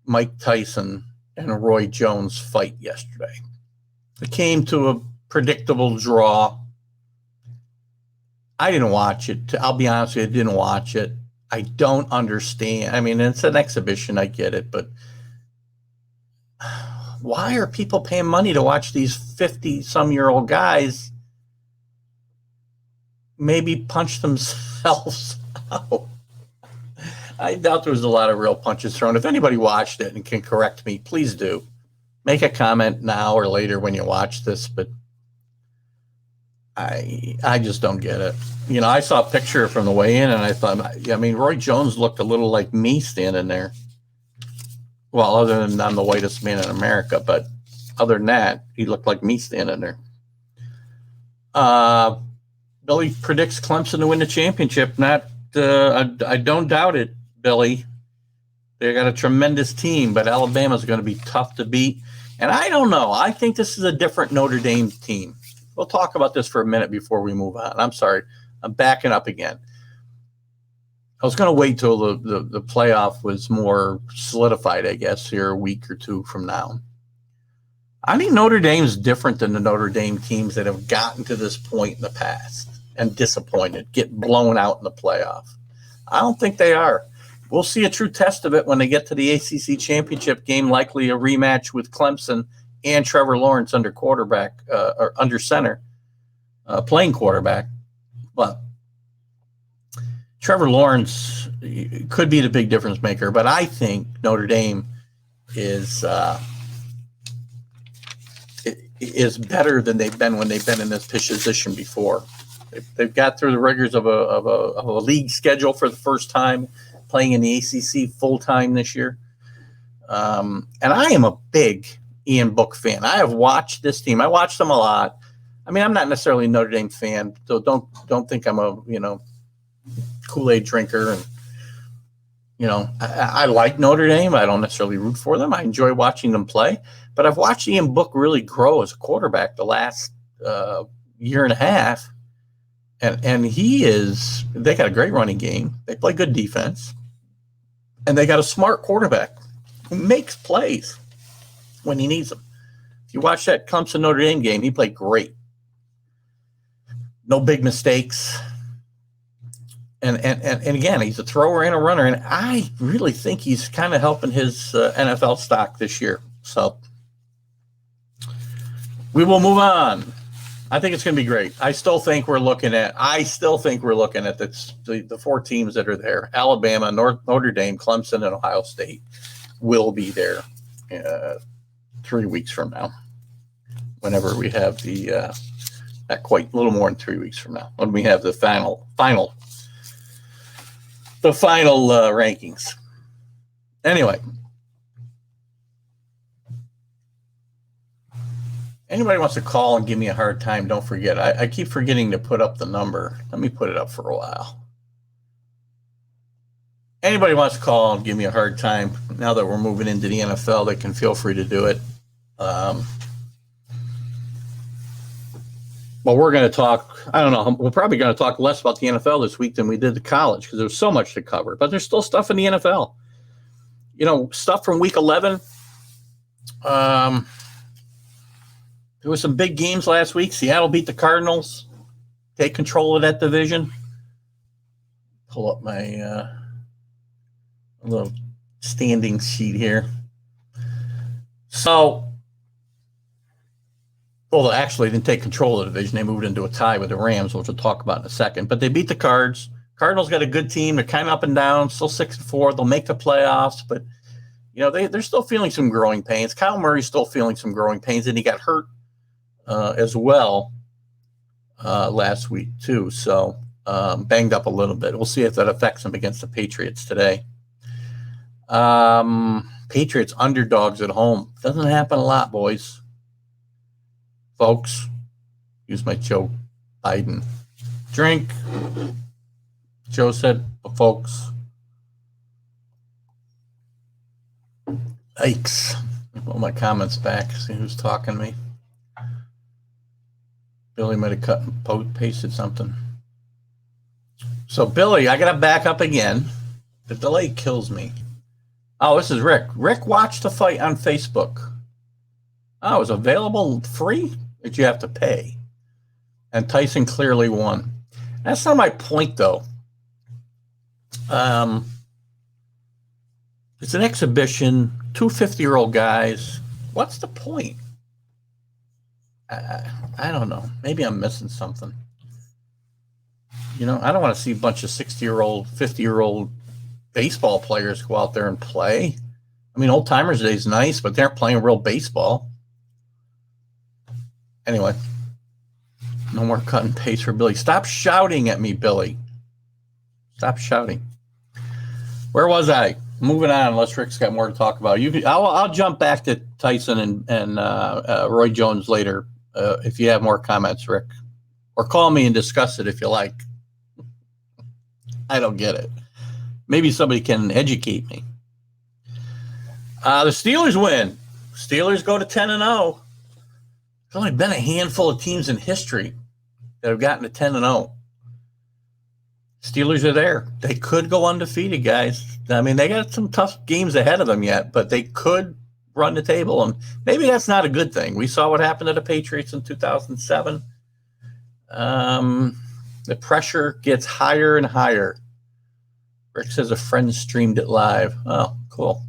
Mike Tyson and Roy Jones fight yesterday. It came to a predictable draw. I didn't watch it. I'll be honest with you, I didn't watch it. I don't understand. I mean, it's an exhibition. I get it. But why are people paying money to watch these 50-some-year-old guys maybe punch themselves out? I doubt there was a lot of real punches thrown. If anybody watched it and can correct me, please do. Make a comment now or later when you watch this, but I just don't get it. I saw a picture from the weigh-in, and I thought, Roy Jones looked a little like me standing there. Well, other than I'm the whitest man in America, but other than that, he looked like me standing there. Billy predicts Clemson to win the championship. I don't doubt it, Billy. They got a tremendous team, but Alabama's going to be tough to beat. And I don't know. I think this is a different Notre Dame team. We'll talk about this for a minute before we move on. I'm sorry. I'm backing up again. I was going to wait till the playoff was more solidified, I guess, here a week or two from now. I think Notre Dame's different than the Notre Dame teams that have gotten to this point in the past and disappointed, get blown out in the playoff. I don't think they are. We'll see a true test of it when they get to the ACC championship game, likely a rematch with Clemson and Trevor Lawrence under quarterback or under center, playing quarterback. But Trevor Lawrence could be the big difference maker. But I think Notre Dame is better than they've been when they've been in this position before. They've got through the rigors of a league schedule for the first time, playing in the ACC full time this year. And I am a big Ian Book fan. I have watched this team. I watched them a lot. I mean, I'm not necessarily a Notre Dame fan, so don't think I'm a Kool-Aid drinker. And I like Notre Dame. I don't necessarily root for them. I enjoy watching them play. But I've watched Ian Book really grow as a quarterback the last year and a half. And they got a great running game. They play good defense. And they got a smart quarterback who makes plays when he needs them. If you watch that Clemson Notre Dame game, he played great. No big mistakes. And again, he's a thrower and a runner. And I really think he's kind of helping his NFL stock this year. So we will move on. I think it's going to be great. I still think we're looking at the 4 teams that are there. Alabama, Notre Dame, Clemson, and Ohio State will be there 3 weeks from now. Whenever we have the not quite a little more than 3 weeks from now, when we have the final rankings. Anyway. Anybody wants to call and give me a hard time, don't forget. I keep forgetting to put up the number. Let me put it up for a while. Anybody wants to call and give me a hard time, now that we're moving into the NFL, they can feel free to do it. Well, we're going to talk, I don't know, we're probably going to talk less about the NFL this week than we did the college because there's so much to cover. But there's still stuff in the NFL. Stuff from week 11. There were some big games last week. Seattle beat the Cardinals. Take control of that division. Pull up my little standing sheet here. So, well, actually, they didn't take control of the division. They moved into a tie with the Rams, which we'll talk about in a second. But they beat the Cards. Cardinals got a good team. They're kind of up and down, still 6-4. They'll make the playoffs, but they're still feeling some growing pains. Kyle Murray's still feeling some growing pains, and he got hurt as well last week too. So banged up a little bit. We'll see if that affects him against the Patriots today. Patriots underdogs at home. Doesn't happen a lot, boys. Folks, use my Joe Biden drink. Joe said, folks. Yikes. Pull my comments back, see who's talking to me. Billy might have cut and pasted something. So, Billy, I got to back up again. The delay kills me. Oh, this is Rick. Rick watched the fight on Facebook. Oh, it was available free? Or did you have to pay? And Tyson clearly won. That's not my point, though. It's an exhibition. 2 50-year-old guys. What's the point? I don't know. Maybe I'm missing something. I don't want to see a bunch of 60-year-old, 50-year-old baseball players go out there and play. I mean, Old Timers Day is nice, but they aren't playing real baseball. Anyway, no more cut and paste for Billy. Stop shouting at me, Billy. Stop shouting. Where was I? Moving on, unless Rick's got more to talk about. I'll jump back to Tyson and Roy Jones later if you have more comments, Rick. Or call me and discuss it if you like. I don't get it. Maybe somebody can educate me. The Steelers win. Steelers go to 10-0. There's only been a handful of teams in history that have gotten to 10-0. Steelers are there. They could go undefeated, guys. I mean, they got some tough games ahead of them yet, but they could run the table, and maybe that's not a good thing. We saw what happened to the Patriots in 2007. The pressure gets higher and higher. Rick says a friend streamed it live. Oh, cool.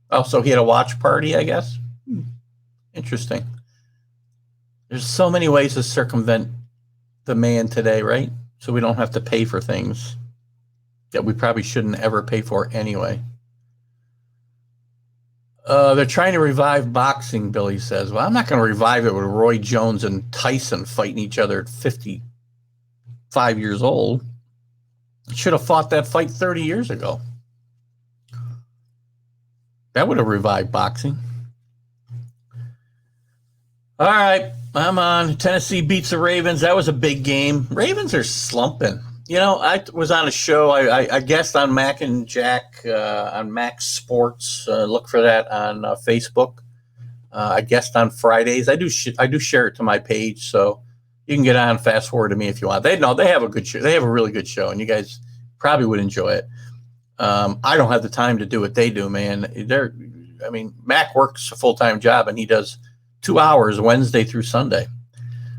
Oh, so he had a watch party, I guess? Interesting. There's so many ways to circumvent the man today, right? So we don't have to pay for things that we probably shouldn't ever pay for anyway. They're trying to revive boxing, Billy says. Well, I'm not going to revive it with Roy Jones and Tyson fighting each other at 55 years old. Should have fought that fight 30 years ago. That would have revived boxing. All right, I'm on. Tennessee beats the Ravens. That was a big game. Ravens are slumping. I was on a show. I guessed on Mac and Jack on Mac Sports. Look for that on Facebook. I guessed on Fridays. I do share it to my page, so you can get on. Fast forward to me if you want. They have a good show. They have a really good show, and you guys probably would enjoy it. I don't have the time to do what they do, man. Mac works a full-time job, and he does 2 hours Wednesday through Sunday.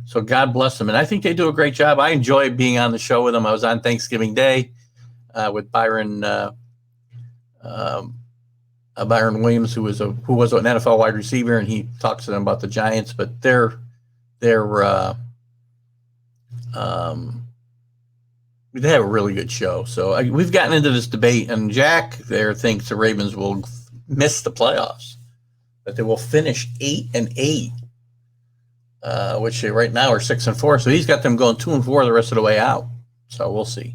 So God bless them. And I think they do a great job. I enjoy being on the show with them. I was on Thanksgiving Day with Byron Williams, who was an NFL wide receiver, and he talks to them about the Giants. But they have a really good show. So we've gotten into this debate, and Jack there thinks the Ravens will miss the playoffs, that they will finish 8-8. Which they right now are 6-4. So he's got them going 2-4 the rest of the way out. So we'll see.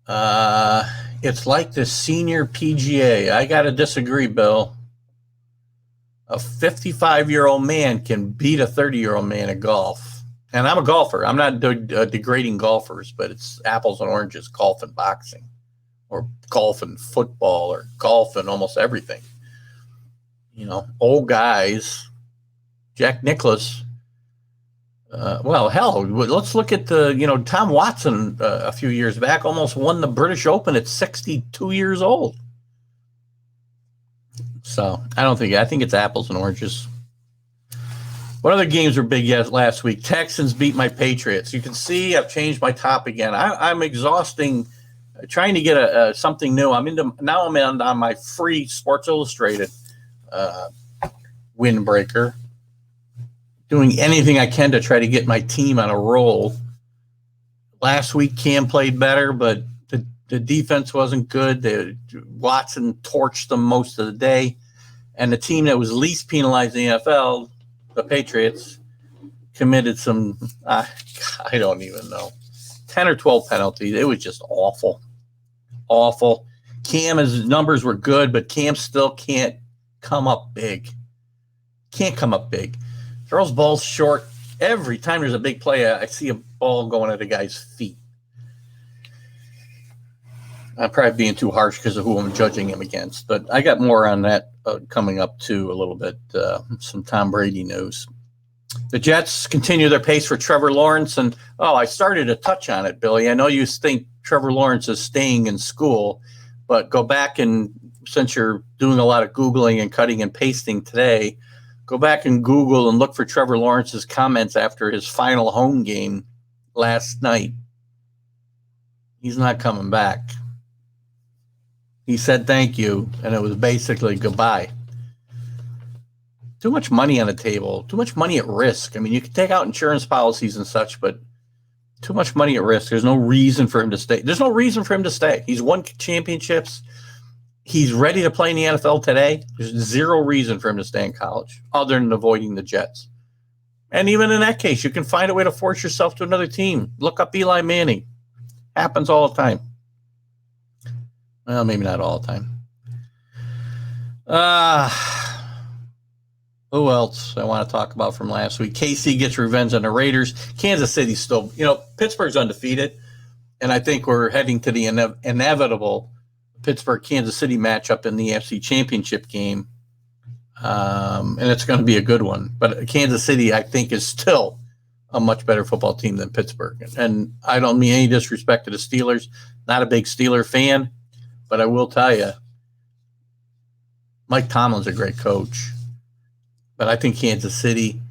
It's like the senior PGA. I got to disagree, Bill. A 55-year-old man can beat a 30-year-old man at golf. And I'm a golfer. I'm not degrading golfers, but it's apples and oranges, golf and boxing, or golf and football, or golf and almost everything. Old guys. Jack Nicklaus Well, hell, let's look at Tom Watson a few years back almost won the British Open at 62 years old. So I think it's apples and oranges. What other games were big last week? Texans beat my Patriots. You can see I've changed my top again. I'm exhausting trying to get something new. I'm on my free Sports Illustrated windbreaker, doing anything I can to try to get my team on a roll. Last week, Cam played better, but the defense wasn't good. Watson torched them most of the day. And the team that was least penalized in the NFL, the Patriots, committed some, I don't even know, 10 or 12 penalties. It was just awful. Awful. Cam's numbers were good, but Cam still can't come up big. Can't come up big. Throws balls short. Every time there's a big play, I see a ball going at a guy's feet. I'm probably being too harsh because of who I'm judging him against, but I got more on that coming up too a little bit. Some Tom Brady news. The Jets continue their pace for Trevor Lawrence, and I started to touch on it, Billy. I know you think Trevor Lawrence is staying in school, but go back and since you're doing a lot of Googling and cutting and pasting today, go back and Google and look for Trevor Lawrence's comments after his final home game last night. He's not coming back. He said thank you, and it was basically goodbye. Too much money on the table, too much money at risk. I mean, you can take out insurance policies and such, but too much money at risk. There's no reason for him to stay. There's no reason for him to stay. He's won championships. He's ready to play in the NFL today. There's zero reason for him to stay in college other than avoiding the Jets. And even in that case, you can find a way to force yourself to another team. Look up Eli Manning. Happens all the time. Well, maybe not all the time. Who else I want to talk about from last week? KC gets revenge on the Raiders. Kansas City's still, Pittsburgh's undefeated. And I think we're heading to the inevitable Pittsburgh-Kansas City matchup in the AFC Championship game. And it's going to be a good one. But Kansas City, I think, is still a much better football team than Pittsburgh. And I don't mean any disrespect to the Steelers. Not a big Steeler fan. But I will tell you, Mike Tomlin's a great coach. But I think Kansas City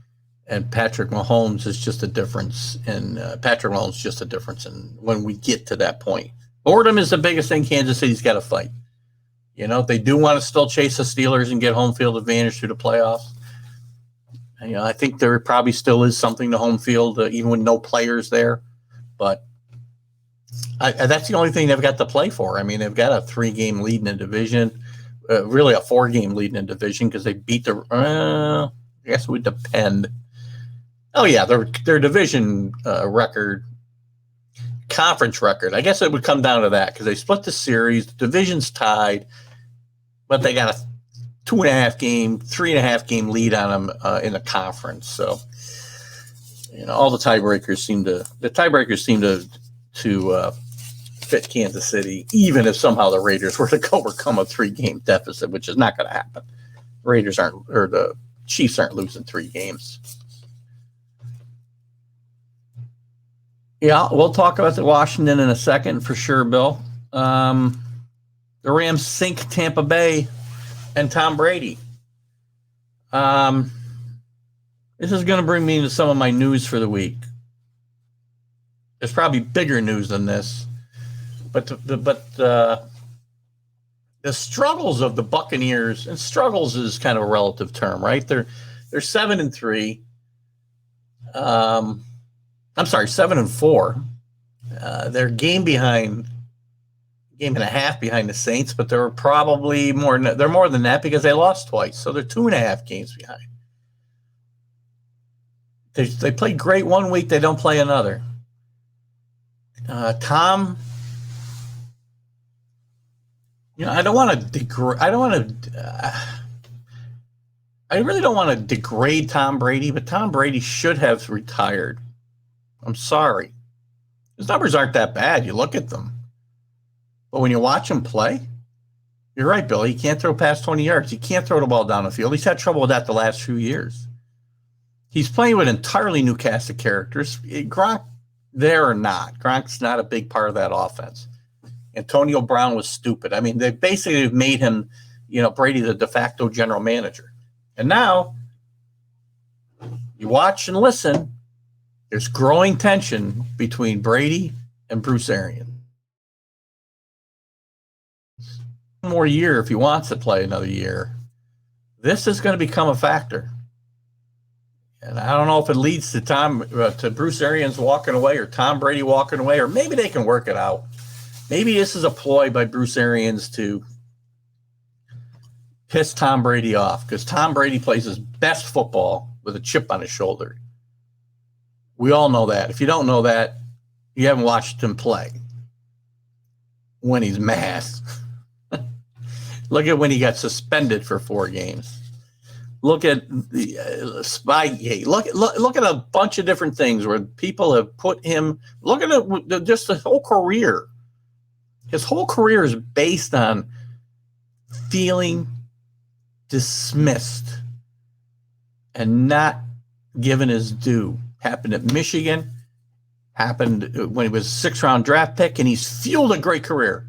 and Patrick Mahomes is just a difference. And Patrick Mahomes is just a difference in when we get to that point. Boredom is the biggest thing Kansas City's got to fight. They do want to still chase the Steelers and get home field advantage through the playoffs. And, I think there probably still is something to home field, even with no players there. But that's the only thing they've got to play for. I mean, they've got a 3-game lead in the division, really a 4-game lead in the division because they beat I guess it would depend. Oh, yeah, their division record, conference record. I guess it would come down to that because they split the series. The division's tied, but they got a 2.5-game, 3.5-game lead on them in the conference. So, all the tiebreakers seem to fit Kansas City, even if somehow the Raiders were to overcome a 3-game deficit, which is not going to happen. The Chiefs aren't losing 3 games. Yeah, we'll talk about the Washington in a second for sure, Bill. The Rams sink Tampa Bay and Tom Brady. This is going to bring me into some of my news for the week. There's probably bigger news than this, but the struggles of the Buccaneers, and struggles is kind of a relative term, right? They're 7-3. I'm sorry, 7-4. They're game and a half behind the Saints, but they're probably more. They're more than that because they lost twice, so they're 2.5 games behind. They play great one week, they don't play another. Tom, I don't want to degrade. I really don't want to degrade Tom Brady, but Tom Brady should have retired. I'm sorry. His numbers aren't that bad. You look at them. But when you watch him play, you're right, Billy. He can't throw past 20 yards. He can't throw the ball down the field. He's had trouble with that the last few years. He's playing with an entirely new cast of characters. Gronk there or not. Gronk's not a big part of that offense. Antonio Brown was stupid. I mean, they basically made him, Brady the de facto general manager. And now you watch and listen, there's growing tension between Brady and Bruce Arians. One more year, if he wants to play another year, this is going to become a factor. And I don't know if it leads to Bruce Arians walking away or Tom Brady walking away, or maybe they can work it out. Maybe this is a ploy by Bruce Arians to piss Tom Brady off, because Tom Brady plays his best football with a chip on his shoulder. We all know that. If you don't know that, you haven't watched him play when he's mad. Look at when he got suspended for 4 games. Look at the Spygate. Look at a bunch of different things where people have put him. Look at just the whole career. His whole career is based on feeling dismissed and not given his due. Happened at Michigan. Happened when he was a 6th-round draft pick, and he's fueled a great career.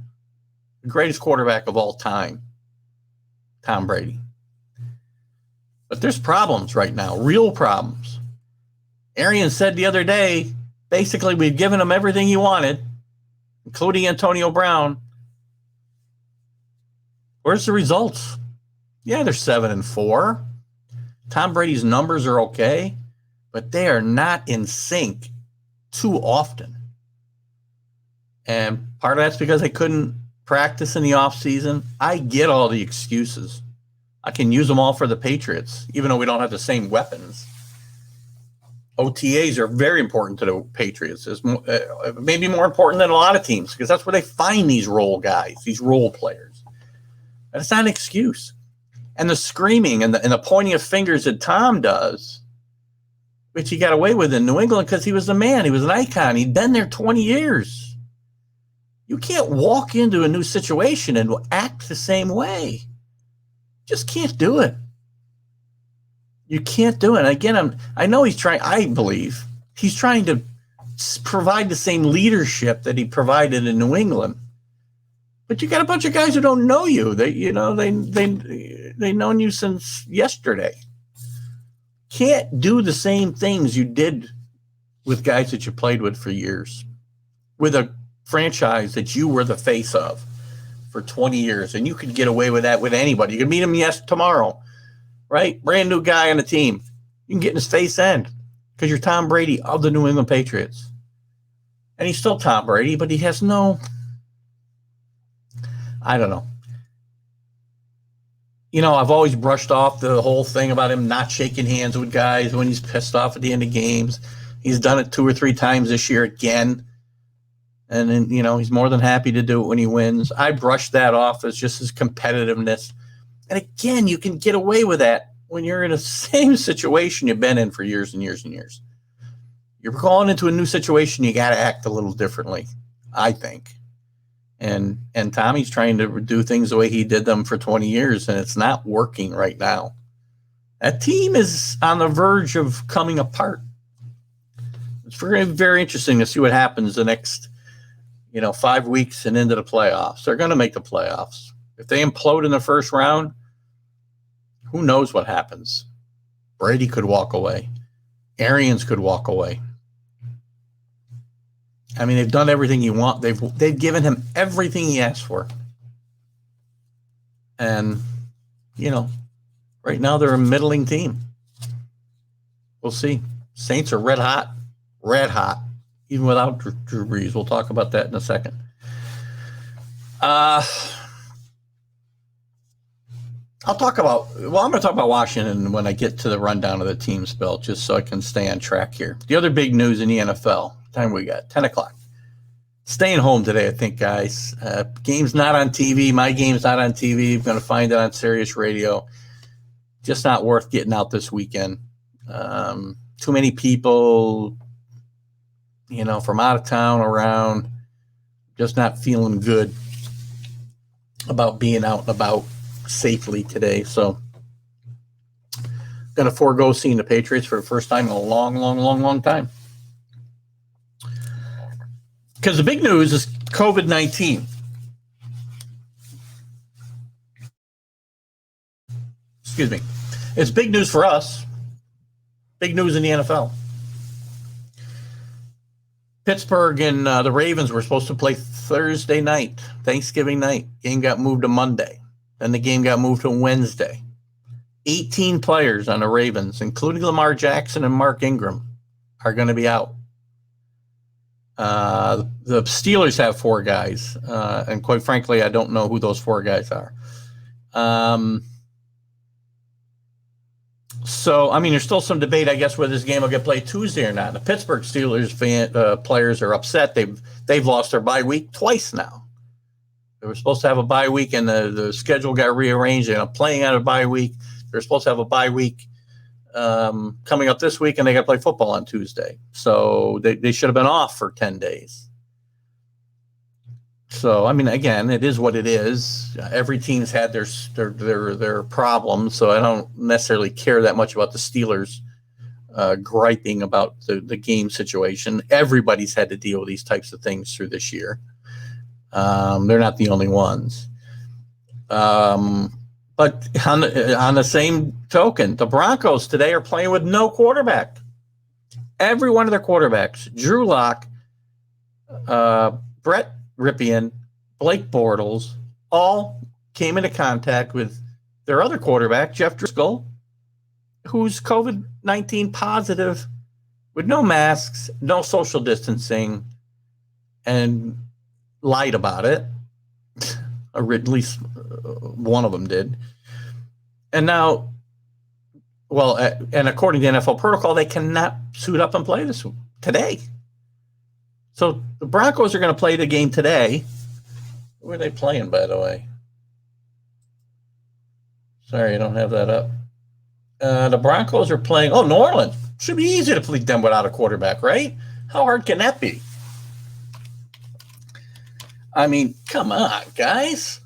The greatest quarterback of all time, Tom Brady. But there's problems right now, real problems. Arians said the other day, basically, we've given him everything he wanted, including Antonio Brown. Where's the results? Yeah, they're 7-4. Tom Brady's numbers are okay, but they are not in sync too often. And part of that's because they couldn't practice in the offseason. I get all the excuses. I can use them all for the Patriots, even though we don't have the same weapons. OTAs are very important to the Patriots. It's maybe more important than a lot of teams, because that's where they find these role guys, these role players. And it's not an excuse. And the screaming and the pointing of fingers that Tom does, which he got away with in New England because he was the man. He was an icon. He'd been there 20 years. You can't walk into a new situation and act the same way. Just can't do it. You can't do it. Again, I know he's trying. I believe he's trying to provide the same leadership that he provided in New England. But you got a bunch of guys who don't know you. They've known you since yesterday. Can't do the same things you did with guys that you played with for years, with a franchise that you were the face of for 20 years, and you could get away with that with anybody. You could meet him tomorrow, right? Brand new guy on the team. You can get in his face end because you're Tom Brady of the New England Patriots. And he's still Tom Brady, but he has I don't know. I've always brushed off the whole thing about him not shaking hands with guys when he's pissed off at the end of games. He's done it 2 or 3 times this year again. And then, he's more than happy to do it when he wins. I brush that off as just his competitiveness. And again, you can get away with that when you're in the same situation you've been in for years and years and years. You're going into a new situation, you got to act a little differently, I think. And Tommy's trying to do things the way he did them for 20 years, and it's not working right now. That team is on the verge of coming apart. It's very, very interesting to see what happens the next 5 weeks and into the playoffs. They're going to make the playoffs. If they implode in the first round, who knows what happens? Brady could walk away. Arians could walk away. I mean, they've done everything you want. They've given him everything he asked for. And, right now they're a middling team. We'll see. Saints are red hot, even without Drew Brees. We'll talk about that in a second. I'm going to talk about Washington when I get to the rundown of the team spell, just so I can stay on track here. The other big news in the NFL, time we got, 10 o'clock. Staying home today, I think, guys. Game's not on TV. My game's not on TV. I'm going to find it on Sirius Radio. Just not worth getting out this weekend. Too many people, from out of town around, just not feeling good about being out and about safely today. So going to forego seeing the Patriots for the first time in a long, long, long, long time. Because the big news is COVID-19. Excuse me. It's big news for us. Big news in the NFL. Pittsburgh and the Ravens were supposed to play Thursday night, Thanksgiving night. Game got moved to Monday. Then the game got moved to Wednesday. 18 players on the Ravens, including Lamar Jackson and Mark Ingram, are going to be out. The Steelers have 4 guys, and quite frankly, I don't know who those 4 guys are. So, I mean, there's still some debate, I guess, whether this game will get played Tuesday or not. The Pittsburgh Steelers players are upset. They've lost their bye week twice now. They were supposed to have a bye week, and the schedule got rearranged. They're playing out a bye week. They're supposed to have a bye week coming up this week, and they got to play football on Tuesday. So they should have been off for 10 days. So, I mean, again, it is what it is. Every team's had their problems, so I don't necessarily care that much about the Steelers griping about the game situation. Everybody's had to deal with these types of things through this year. They're not the only ones. But on the same token, the Broncos today are playing with no quarterback. Every one of their quarterbacks, Drew Lock, Brett Ripien, Blake Bortles, all came into contact with their other quarterback, Jeff Driscoll, who's COVID-19 positive with no masks, no social distancing, and lied about it. Or at least one of them did. And now, well, and according to NFL protocol, they cannot suit up and play today. So the Broncos are going to play the game today. Where are they playing, by the way? Sorry, I don't have that up. The Broncos are playing, New Orleans. Should be easy to beat them without a quarterback, right? How hard can that be? I mean, come on, guys.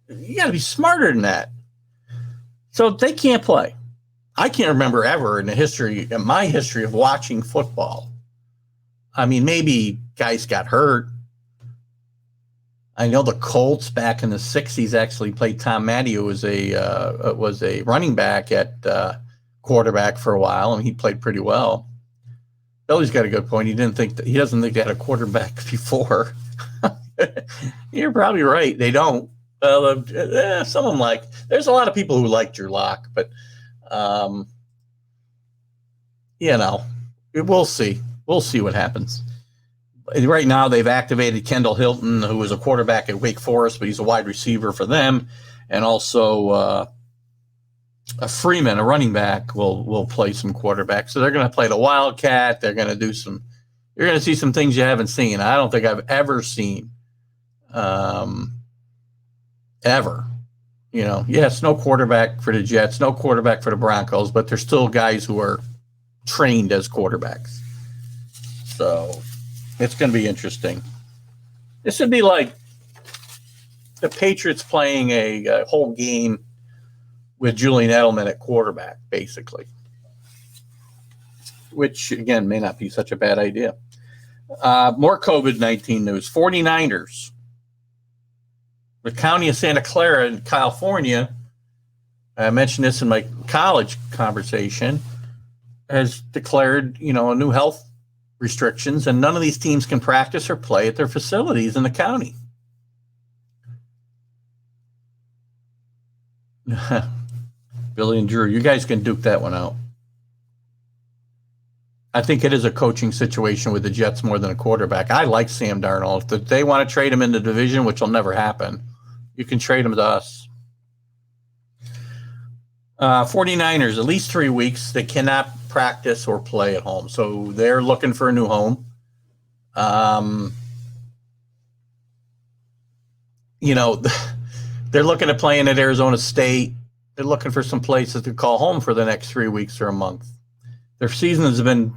You got to be smarter than that. So they can't play. I can't remember ever in my history of watching football. I mean, maybe guys got hurt. I know the Colts back in the 60s actually played Tom Matty, who was a running back at quarterback for a while, and he played pretty well. Billy's got a good point. He doesn't think they had a quarterback before. You're probably right. They don't. Some of them there's a lot of people who like Drew Lock, but we'll see. We'll see what happens. Right now, they've activated Kendall Hilton, who was a quarterback at Wake Forest, but he's a wide receiver for them, and also a Freeman, a running back, will play some quarterback. So they're going to play the Wildcat. They're going to do some. You're going to see some things you haven't seen. I don't think I've ever seen. Ever. Yes, no quarterback for the Jets, no quarterback for the Broncos, but there's still guys who are trained as quarterbacks. So it's going to be interesting. This would be like the Patriots playing a whole game with Julian Edelman at quarterback, basically, which, again, may not be such a bad idea. More COVID-19 news. 49ers. The county of Santa Clara in California, I mentioned this in my college conversation, has declared, new health restrictions, and none of these teams can practice or play at their facilities in the county. Billy and Drew, you guys can duke that one out. I think it is a coaching situation with the Jets more than a quarterback. I like Sam Darnold. If they want to trade him in the division, which will never happen, you can trade him to us. 49ers, at least 3 weeks. They cannot practice or play at home. So they're looking for a new home. They're looking at playing at Arizona State. They're looking for some places to call home for the next 3 weeks or a month. Their season has been,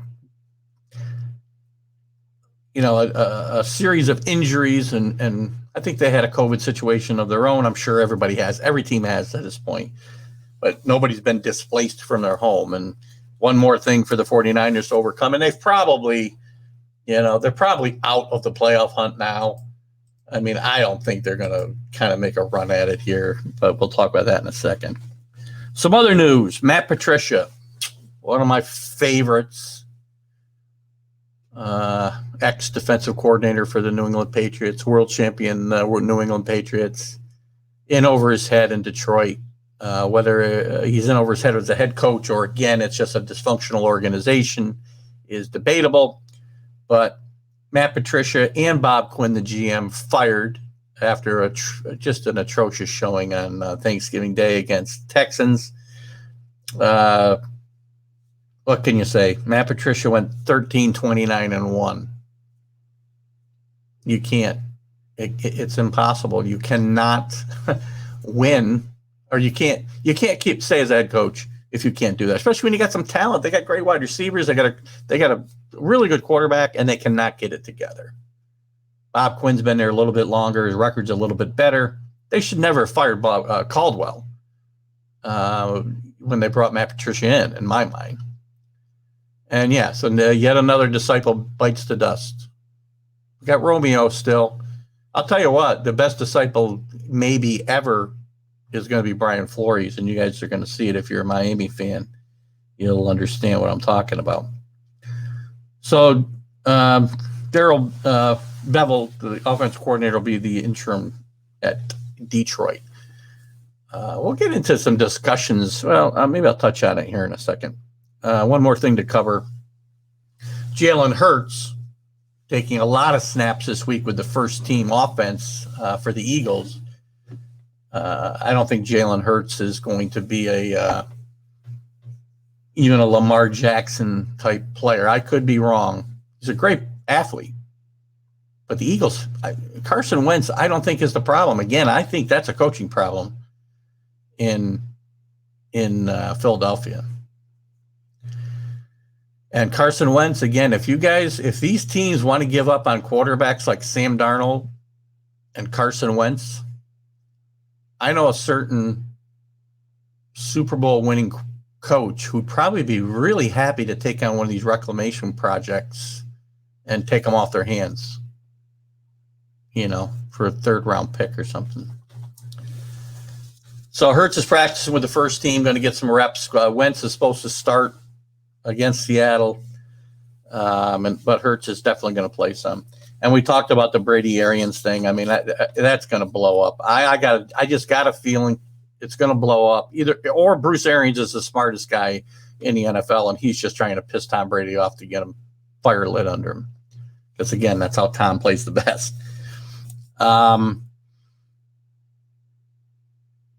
a series of injuries, and I think they had a COVID situation of their own. I'm sure every team has at this point. but nobody's been displaced from their home. And one more thing for the 49ers to overcome, and they've probably, they're probably out of the playoff hunt now. I mean, I don't think they're going to kind of make a run at it here, but we'll talk about that in a second. Some other news. Matt Patricia, one of my favorites, ex-defensive coordinator for the New England Patriots, world champion New England Patriots, in over his head in Detroit. Whether he's in over his head as a head coach or, again, it's just a dysfunctional organization is debatable. But Matt Patricia and Bob Quinn, the GM, fired after just an atrocious showing on Thanksgiving Day against Texans. What can you say? Matt Patricia went 13-29-1. You can't. It's impossible. You cannot win, or you can't stay as a head coach if you can't do that. Especially when you got some talent. They got great wide receivers. They got a really good quarterback, and they cannot get it together. Bob Quinn's been there a little bit longer. His record's a little bit better. They should never have fired Caldwell when they brought Matt Patricia in my mind. And yeah, so yet another disciple bites the dust. We got Romeo still. I'll tell you what, the best disciple maybe ever is going to be Brian Flores, and you guys are going to see it if you're a Miami fan. You'll understand what I'm talking about. So Daryl Bevel, the offensive coordinator, will be the interim at Detroit. We'll get into some discussions. Well, maybe I'll touch on it here in a second. One more thing to cover. Jalen Hurts taking a lot of snaps this week with the first team offense for the Eagles. I don't think Jalen Hurts is going to be even a Lamar Jackson type player. I could be wrong. He's a great athlete. But the Eagles, Carson Wentz, I don't think is the problem. Again, I think that's a coaching problem in Philadelphia. And Carson Wentz, again, if these teams want to give up on quarterbacks like Sam Darnold and Carson Wentz, I know a certain Super Bowl winning coach who'd probably be really happy to take on one of these reclamation projects and take them off their hands, for a third-round pick or something. So Hurts is practicing with the first team, going to get some reps. Wentz is supposed to start against Seattle, but Hurts is definitely going to play some. And we talked about the Brady Arians thing. I mean, that's going to blow up. I just got a feeling it's going to blow up. Or Bruce Arians is the smartest guy in the NFL, and he's just trying to piss Tom Brady off to get him fire lit under him. Because again, that's how Tom plays the best. Some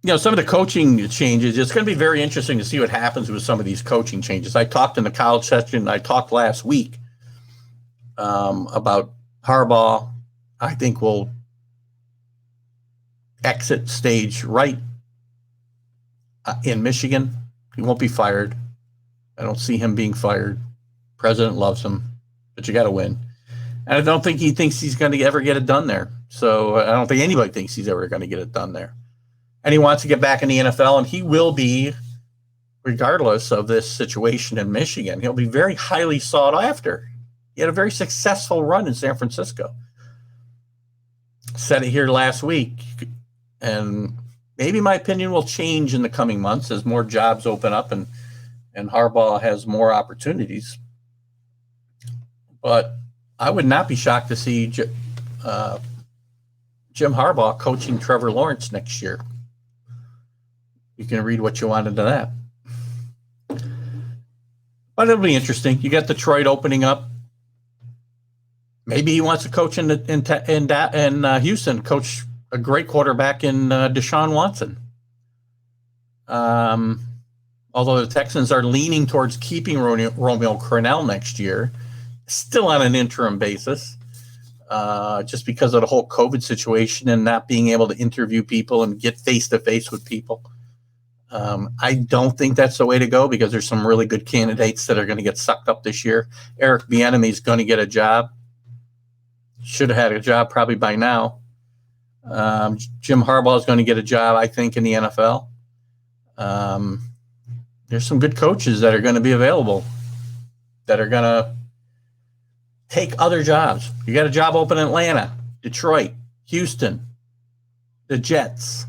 of the coaching changes, it's going to be very interesting to see what happens with some of these coaching changes. I talked in the college session, I talked last week about Harbaugh. I think will exit stage right in Michigan. He won't be fired. I don't see him being fired. President loves him, but you got to win. And I don't think he thinks he's going to ever get it done there. So I don't think anybody thinks he's ever going to get it done there. And he wants to get back in the NFL, and he will be, regardless of this situation in Michigan, he'll be very highly sought after. He had a very successful run in San Francisco. Said it here last week, and maybe my opinion will change in the coming months as more jobs open up and Harbaugh has more opportunities. But I would not be shocked to see Jim Harbaugh coaching Trevor Lawrence next year. You can read what you want into that. But it'll be interesting. You got Detroit opening up. Maybe he wants to coach in Houston, coach a great quarterback in Deshaun Watson. Although the Texans are leaning towards keeping Romeo Crennel next year, still on an interim basis, just because of the whole COVID situation and not being able to interview people and get face-to-face with people. I don't think that's the way to go because there's some really good candidates that are going to get sucked up this year. Eric Bieniemy is going to get a job. Should have had a job probably by now. Jim Harbaugh is going to get a job, I think, in the NFL. There's some good coaches that are going to be available that are going to take other jobs. You got a job open in Atlanta, Detroit, Houston, the Jets.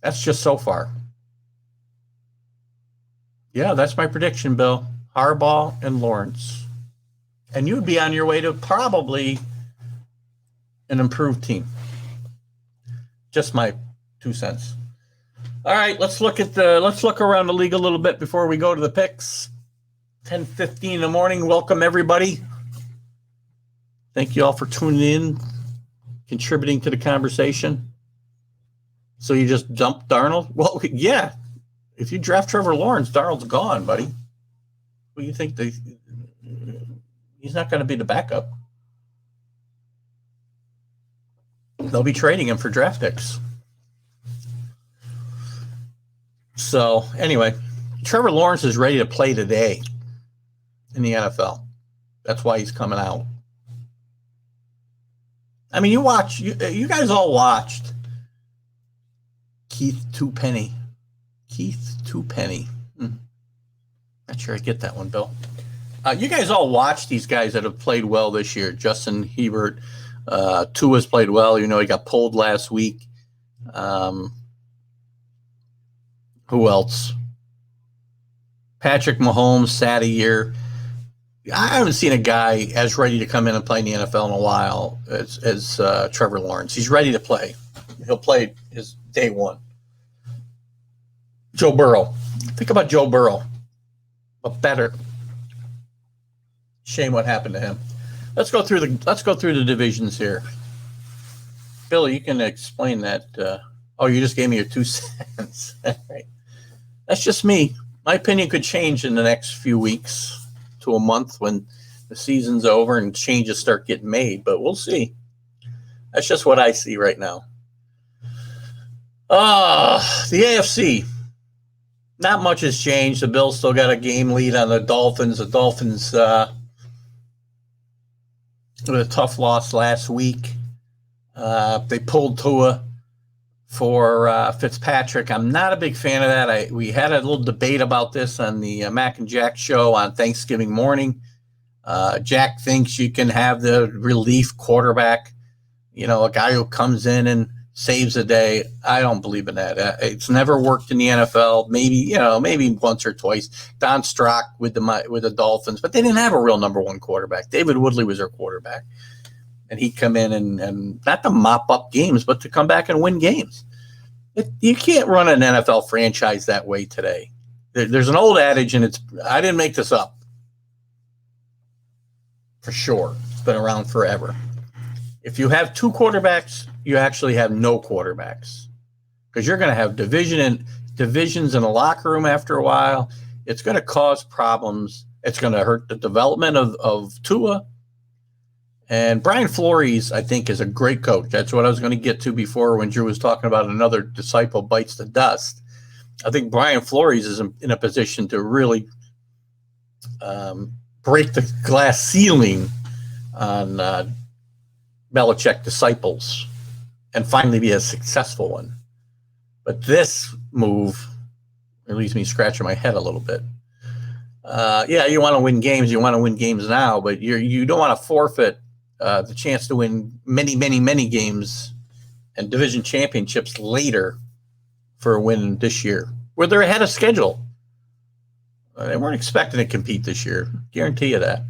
That's just so far. Yeah, that's my prediction, Bill. Harbaugh and Lawrence. And you would be on your way to probably an improved team. Just my 2 cents. All right, let's look around the league a little bit before we go to the picks. 10:15 in the morning. Welcome everybody. Thank you all for tuning in, contributing to the conversation. So you just dumped Darnold? Well, yeah. If you draft Trevor Lawrence, Darnold's gone, buddy. What do you think? He's not going to be the backup. They'll be trading him for draft picks. So, anyway, Trevor Lawrence is ready to play today in the NFL. That's why he's coming out. I mean, you guys all watched Keith Twopenny. Not sure I get that one, Bill. You guys all watched these guys that have played well this year. Justin Herbert, Tua's played well. You know, he got pulled last week. Who else? Patrick Mahomes sat a year. I haven't seen a guy as ready to come in and play in the NFL in a while as Trevor Lawrence. He's ready to play. He'll play his day one. Joe Burrow. Think about Joe Burrow, but better. Shame what happened to him. Let's go through the divisions here. Bill, you can explain that. You just gave me your 2 cents. Right. That's just me. My opinion could change in the next few weeks to a month when the season's over and changes start getting made, but we'll see. That's just what I see right now. The AFC. Not much has changed. The Bills still got a game lead on the Dolphins. The Dolphins with a tough loss last week. They pulled Tua for Fitzpatrick. I'm not a big fan of that. We had a little debate about this on the Mac and Jack show on Thanksgiving morning. Jack thinks you can have the relief quarterback, a guy who comes in and saves a day. I don't believe in that. It's never worked in the NFL. Maybe once or twice. Don Strock with the Dolphins, but they didn't have a real number one quarterback. David Woodley was their quarterback. And he'd come in and not to mop up games, but to come back and win games. You can't run an NFL franchise that way today. There's an old adage, and I didn't make this up. For sure. It's been around forever. If you have two quarterbacks, you actually have no quarterbacks. Because you're going to have divisions in the locker room after a while. It's going to cause problems. It's going to hurt the development of Tua. And Brian Flores, I think, is a great coach. That's what I was going to get to before when Drew was talking about another disciple bites the dust. I think Brian Flores is in a position to really break the glass ceiling on Belichick disciples and finally be a successful one. But this move leaves me scratching my head a little bit. You want to win games. You want to win games now, but you don't want to forfeit the chance to win many, many, many games and division championships later for a win this year, where they're ahead of schedule. They weren't expecting to compete this year. Guarantee you that.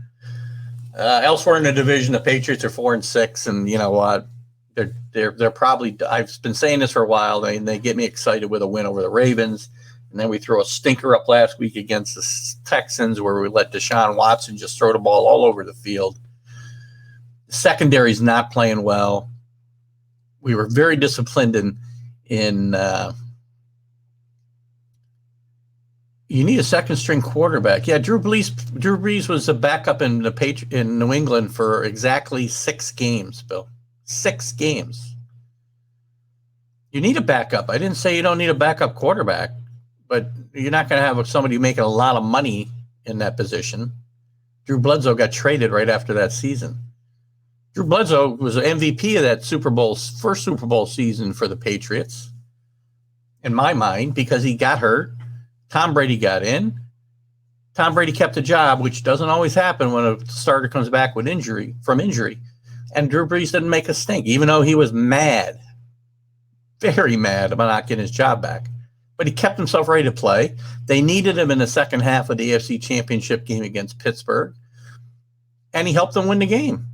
Elsewhere in the division, the Patriots are 4-6, and you know what? They're probably. I've been saying this for a while. They get me excited with a win over the Ravens, and then we throw a stinker up last week against the Texans, where we let Deshaun Watson just throw the ball all over the field. The secondary's not playing well. We were very disciplined in. You need a second-string quarterback. Yeah, Drew Brees was a backup in New England for exactly 6 games, Bill. 6 games. You need a backup. I didn't say you don't need a backup quarterback, but you're not going to have somebody making a lot of money in that position. Drew Bledsoe got traded right after that season. Drew Bledsoe was an MVP of that first Super Bowl season for the Patriots, in my mind, because he got hurt. Tom Brady got in. Tom Brady kept the job, which doesn't always happen when a starter comes back with injury. And Drew Brees didn't make a stink, even though he was mad, very mad about not getting his job back. But he kept himself ready to play. They needed him in the second half of the AFC Championship game against Pittsburgh, and he helped them win the game.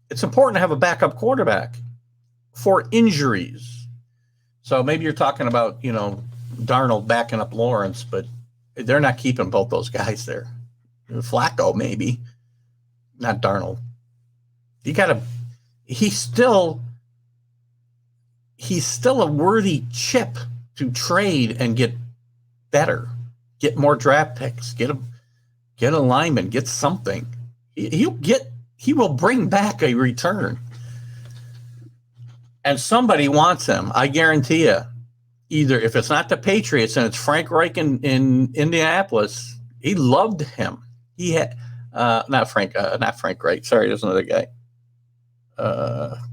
It's important to have a backup quarterback for injuries. So maybe you're talking about, Darnold backing up Lawrence, but they're not keeping both those guys there. Flacco, maybe, not Darnold. He's still a worthy chip to trade and get better, get more draft picks, get a lineman, get something. He will bring back a return. And somebody wants him, I guarantee you. Either if it's not the Patriots and it's Frank Reich in Indianapolis, he loved him. He had not Frank Reich. Sorry, there's another guy.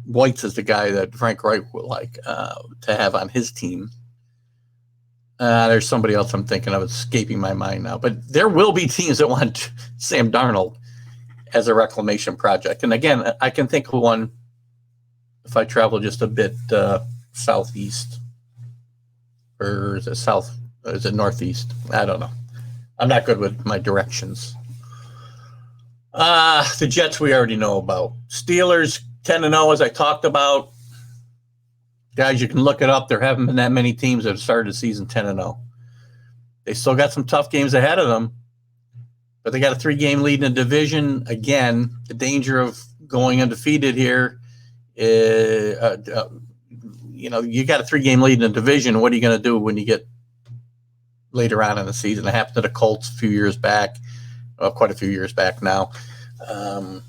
White's is the guy that Frank Reich would like to have on his team. There's somebody else I'm thinking of. It's escaping my mind now. But there will be teams that want Sam Darnold as a reclamation project. And again, I can think of one if I travel just a bit southeast. Or is it south? Is it northeast? I don't know. I'm not good with my directions. The Jets we already know about. Steelers 10-0, as I talked about. Guys, you can look it up. There haven't been that many teams that have started the season 10-0. They still got some tough games ahead of them, but they got a 3-game lead in the division. Again, the danger of going undefeated here you got a 3-game lead in the division. What are you going to do when you get later on in the season? It happened to the Colts a few years back, quite a few years back now. I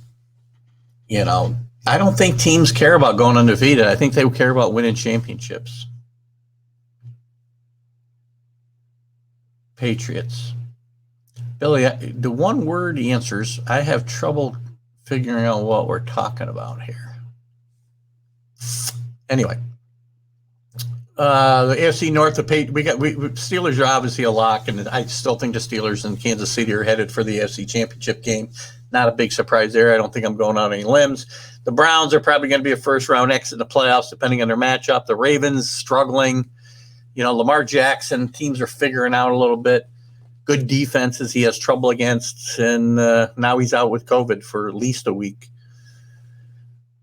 don't think teams care about going undefeated. I think they care about winning championships. Patriots. Billy, the one-word answers, I have trouble figuring out what we're talking about here. Anyway. The AFC North, Steelers are obviously a lock, and I still think the Steelers and Kansas City are headed for the AFC Championship game. Not a big surprise there. I don't think I'm going on any limbs. The Browns are probably going to be a first-round exit in the playoffs, depending on their matchup. The Ravens struggling. Lamar Jackson, teams are figuring out a little bit. Good defenses he has trouble against, and now he's out with COVID for at least a week.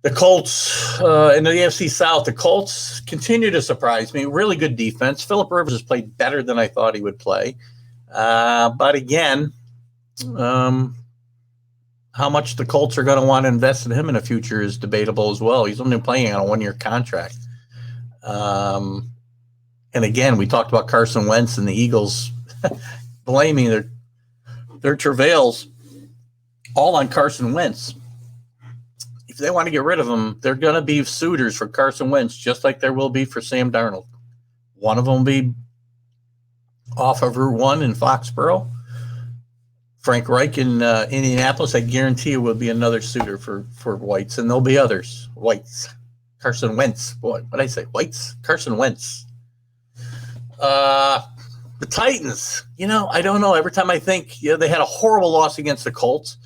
The Colts in the AFC South, the Colts continue to surprise me. Really good defense. Phillip Rivers has played better than I thought he would play. But again, how much the Colts are going to want to invest in him in the future is debatable as well. He's only playing on a 1-year contract. And again, we talked about Carson Wentz and the Eagles blaming their travails all on Carson Wentz. If they want to get rid of him, they're going to be suitors for Carson Wentz, just like there will be for Sam Darnold. One of them will be off of Route 1 in Foxborough. Frank Reich in Indianapolis, I guarantee you, will be another suitor for Whites, and there'll be others. Whites. Carson Wentz. Boy, what did I say? Whites? Carson Wentz. The Titans, I don't know. Every time I think, they had a horrible loss against the Colts,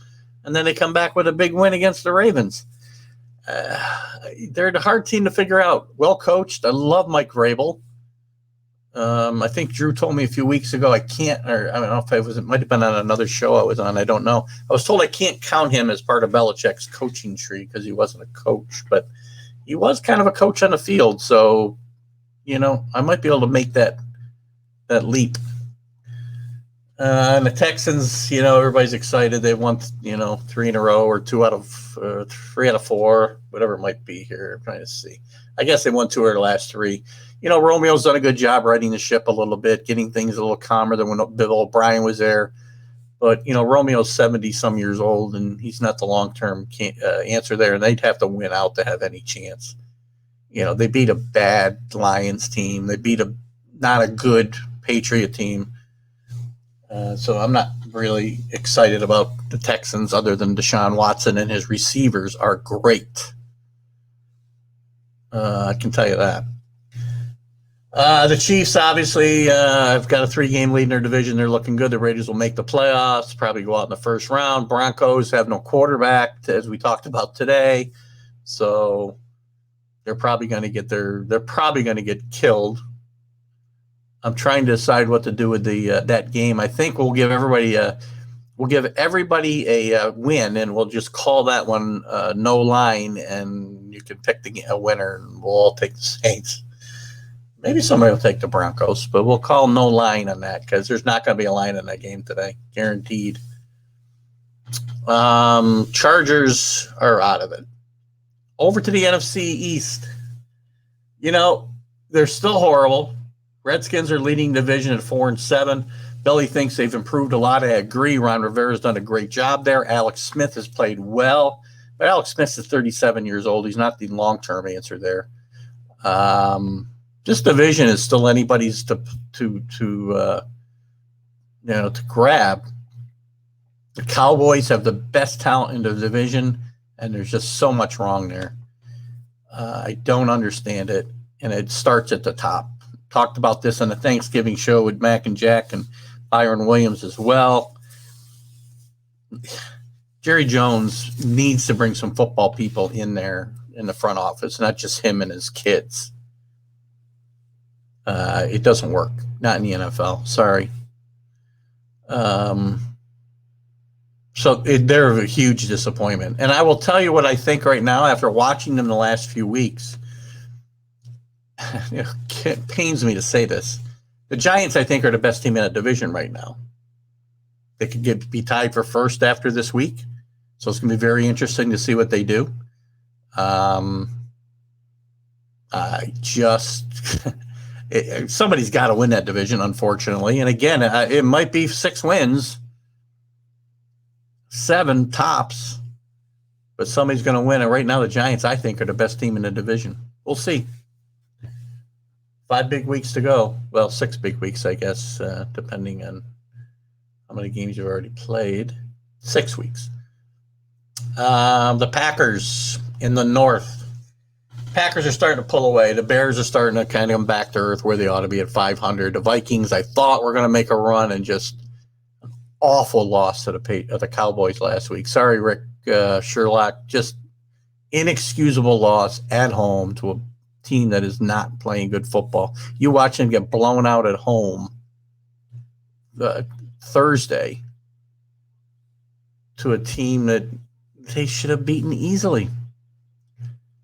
and then they come back with a big win against the Ravens. They're a hard team to figure out. Well coached. I love Mike Vrabel. I think Drew told me a few weeks ago I don't know if it might have been on another show I was on. I don't know. I was told I can't count him as part of Belichick's coaching tree because he wasn't a coach, but he was kind of a coach on the field. So, I might be able to make that leap. And the Texans, everybody's excited. They won, 3 in a row or 3 out of 4, whatever it might be here. I'm trying to see. I guess they won 2 of the last 3. Romeo's done a good job riding the ship a little bit, getting things a little calmer than when Bill O'Brien was there. But, Romeo's 70-some years old, and he's not the long-term answer there. And they'd have to win out to have any chance. They beat a bad Lions team. They beat not a good Patriot team. So I'm not really excited about the Texans other than Deshaun Watson, and his receivers are great. I can tell you that. The Chiefs obviously have got a 3-game lead in their division. They're looking good. The Raiders will make the playoffs, probably go out in the first round. Broncos have no quarterback, as we talked about today, so they're probably going to get killed. I'm trying to decide what to do with that game. I think we'll give everybody a win, and we'll just call that one no line, and you can pick a winner, and we'll all take the Saints. Maybe somebody will take the Broncos, but we'll call no line on that because there's not going to be a line in that game today, guaranteed. Chargers are out of it. Over to the NFC East. They're still horrible. Redskins are leading the division at 4-7. Billy thinks they've improved a lot. I agree. Ron Rivera's done a great job there. Alex Smith has played well, but Alex Smith is 37 years old. He's not the long-term answer there. This division is still anybody's to grab. The Cowboys have the best talent in the division, and there's just so much wrong there. I don't understand it, and it starts at the top. Talked about this on the Thanksgiving show with Mac and Jack and Byron Williams as well. Jerry Jones needs to bring some football people in there in the front office, not just him and his kids. It doesn't work. Not in the NFL. Sorry. So they're a huge disappointment. And I will tell you what I think right now after watching them the last few weeks. It pains me to say this. The Giants, I think, are the best team in the division right now. They could be tied for first after this week. So it's going to be very interesting to see what they do. Somebody's got to win that division, unfortunately. And again, it might be 6 wins, 7 tops, but somebody's going to win. And right now, the Giants, I think, are the best team in the division. We'll see. 5 big weeks to go. Well, 6 big weeks, I guess, depending on how many games you've already played. 6 weeks. The Packers in the North. Packers are starting to pull away. The Bears are starting to kind of come back to earth where they ought to be at 500. The Vikings, I thought, were going to make a run, and just an awful loss to the Cowboys last week. Sorry, Rick Sherlock. Just inexcusable loss at home to a team that is not playing good football. You watch them get blown out at home Thursday to a team that they should have beaten easily.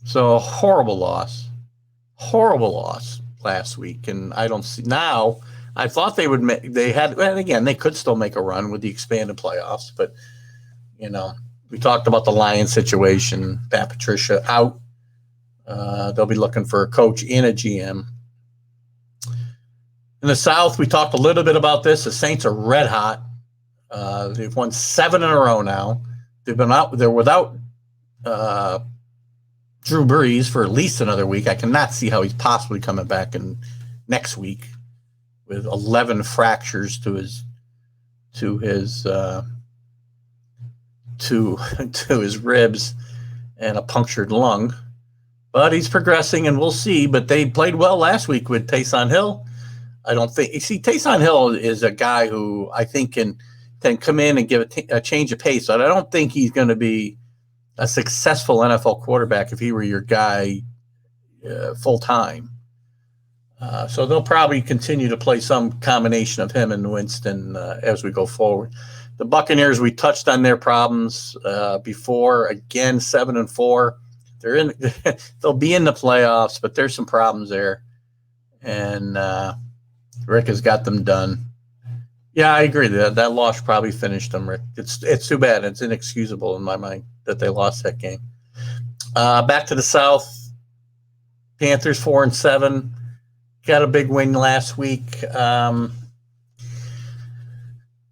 So horrible loss last week, and I don't see now. I thought they would make. They had, and again, they could still make a run with the expanded playoffs, but we talked about the Lions situation. Pat Patricia out. They'll be looking for a coach and a GM. In the South, we talked a little bit about this. The Saints are red hot. They've won 7 in a row now. They've been out. They're without Drew Brees for at least another week. I cannot see how he's possibly coming back in next week with 11 fractures to his ribs and a punctured lung. But he's progressing, and we'll see. But they played well last week with Taysom Hill. I don't think – Taysom Hill is a guy who I think can come in and give a change of pace. But I don't think he's going to be a successful NFL quarterback if he were your guy full time. So they'll probably continue to play some combination of him and Winston as we go forward. The Buccaneers, we touched on their problems before. Again, 7-4. They'll be in the playoffs, but there's some problems there. And Rick has got them done. Yeah, I agree. That loss probably finished them, Rick. It's too bad. It's inexcusable in my mind that they lost that game. Back to the South. Panthers 4-7. Got a big win last week. But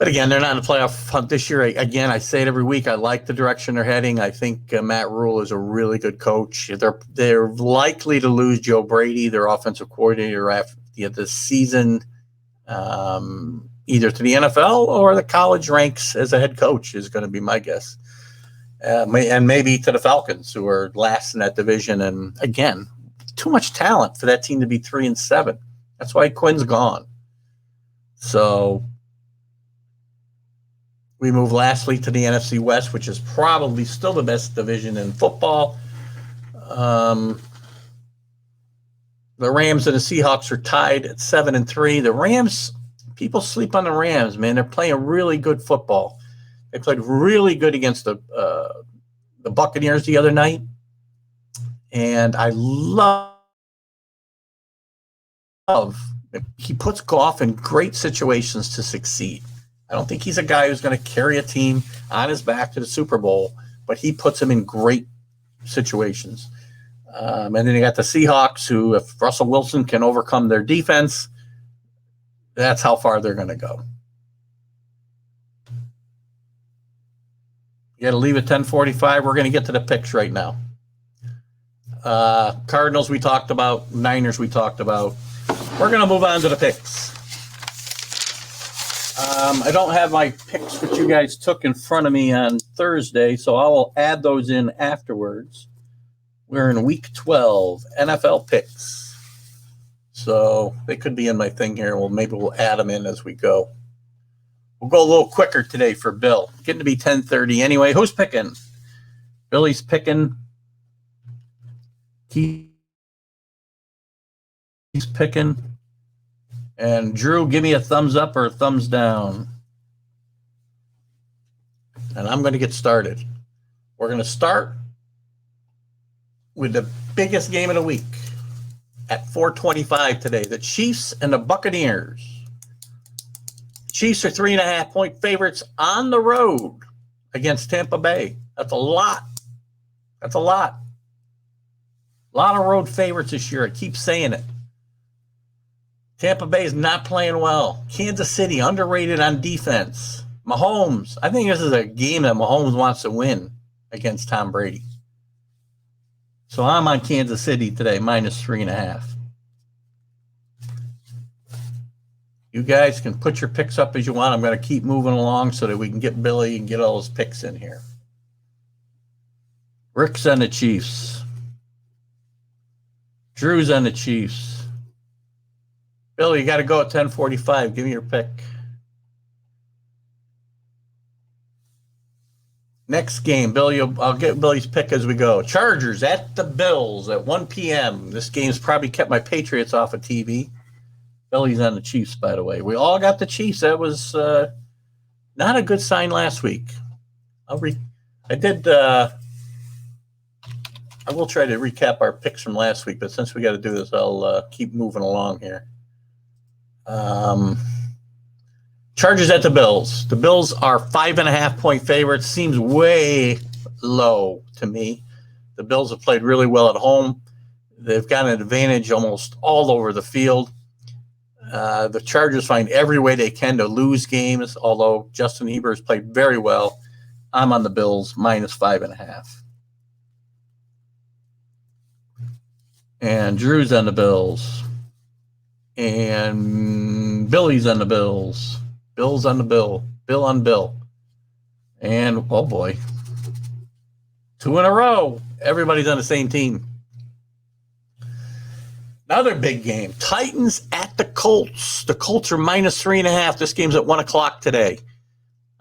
again, they're not in the playoff hunt this year. Again, I say it every week. I like the direction they're heading. I think Matt Rule is a really good coach. They're likely to lose Joe Brady, their offensive coordinator, after this season, either to the NFL or the college ranks as a head coach is going to be my guess. And maybe to the Falcons, who are last in that division. And again, too much talent for that team to be 3-7. That's why Quinn's gone. So we move lastly to the NFC West, which is probably still the best division in football. The Rams and the Seahawks are tied at 7-3. The Rams, people sleep on the Rams, man. They're playing really good football. They played really good against the Buccaneers the other night. And I love he puts Goff in great situations to succeed. I don't think he's a guy who's going to carry a team on his back to the Super Bowl, but he puts him in great situations. And then you got the Seahawks, who, if Russell Wilson can overcome their defense, that's how far they're going to go. You got to leave at 10:45. We're going to get to the picks right now. Cardinals we talked about. Niners we talked about. We're going to move on to the picks. I don't have my picks that you guys took in front of me on Thursday, so I will add those in afterwards. We're in Week 12, NFL picks. So they could be in my thing here. Well, maybe we'll add them in as we go. We'll go a little quicker today for Bill. Getting to be 10:30 anyway. Who's picking? Billy's picking. He's picking. And Drew, give me a thumbs up or a thumbs down. And I'm going to get started. We're going to start with the biggest game of the week at 4:25 today. The Chiefs and the Buccaneers. Chiefs are 3.5-point favorites on the road against Tampa Bay. That's a lot. That's a lot. A lot of road favorites this year. I keep saying it. Tampa Bay is not playing well. Kansas City, underrated on defense. Mahomes, I think this is a game that Mahomes wants to win against Tom Brady. So I'm on Kansas City today, -3.5. You guys can put your picks up as you want. I'm going to keep moving along so that we can get Billy and get all his picks in here. Rick's on the Chiefs. Drew's on the Chiefs. Billy, you got to go at 10:45. Give me your pick. Next game, Billy, I'll get Billy's pick as we go. Chargers at the Bills at 1 p.m. This game's probably kept my Patriots off of TV. Billy's on the Chiefs, by the way. We all got the Chiefs. That was not a good sign last week. I will try to recap our picks from last week, but since we got to do this, I'll keep moving along here. Chargers at the Bills. The Bills are 5.5-point favorites. Seems way low to me. The Bills have played really well at home. They've got an advantage almost all over the field. The Chargers find every way they can to lose games, although Justin Herbert has played very well. I'm on the Bills, -5.5. And Drew's on the Bills. And Billy's on the Bills. Bill's on the Bill. Bill on Bill. And, oh boy, 2 in a row. Everybody's on the same team. Another big game. Titans at the Colts. The Colts are -3.5. This game's at 1 o'clock today.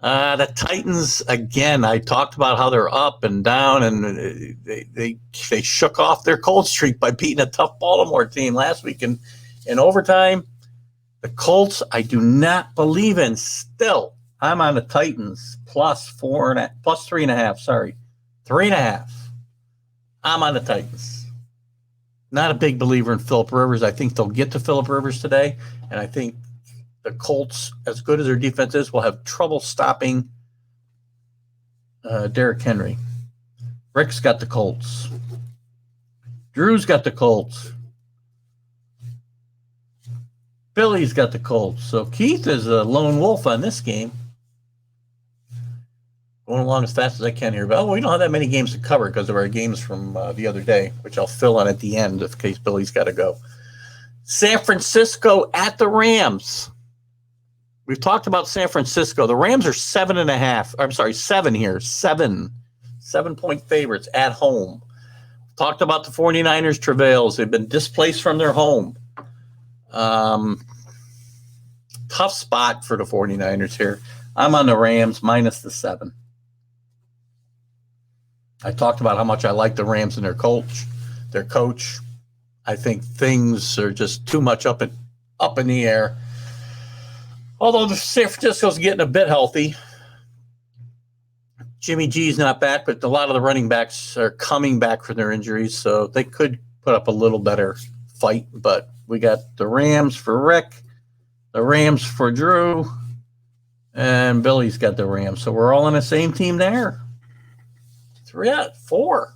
The Titans, again, I talked about how they're up and down, and they shook off their cold streak by beating a tough Baltimore team last week in overtime. The Colts, I do not believe in still. I'm on the Titans, +3.5. Sorry, 3.5. I'm on the Titans. Not a big believer in Phillip Rivers. I think they'll get to Phillip Rivers today, and I think the Colts, as good as their defense is, will have trouble stopping Derrick Henry. Rick's got the Colts. Drew's got the Colts. Billy's got the Colts. So Keith is a lone wolf on this game. Going along as fast as I can here. But we don't have that many games to cover because of our games from the other day, which I'll fill in at the end in case Billy's got to go. San Francisco at the Rams. We've talked about San Francisco. The Rams are 7.5. I'm sorry, 7 here. 7-point favorites at home. Talked about the 49ers travails. They've been displaced from their home. Tough spot for the 49ers here. I'm on the Rams minus the 7. I talked about how much I like the Rams and their coach. I think things are just too much up in the air. Although the San Francisco's getting a bit healthy. Jimmy G's not back, but a lot of the running backs are coming back from their injuries, so they could put up a little better fight. But we got the Rams for Rick, the Rams for Drew, and Billy's got the Rams. So we're all on the same team there. 3 out of 4.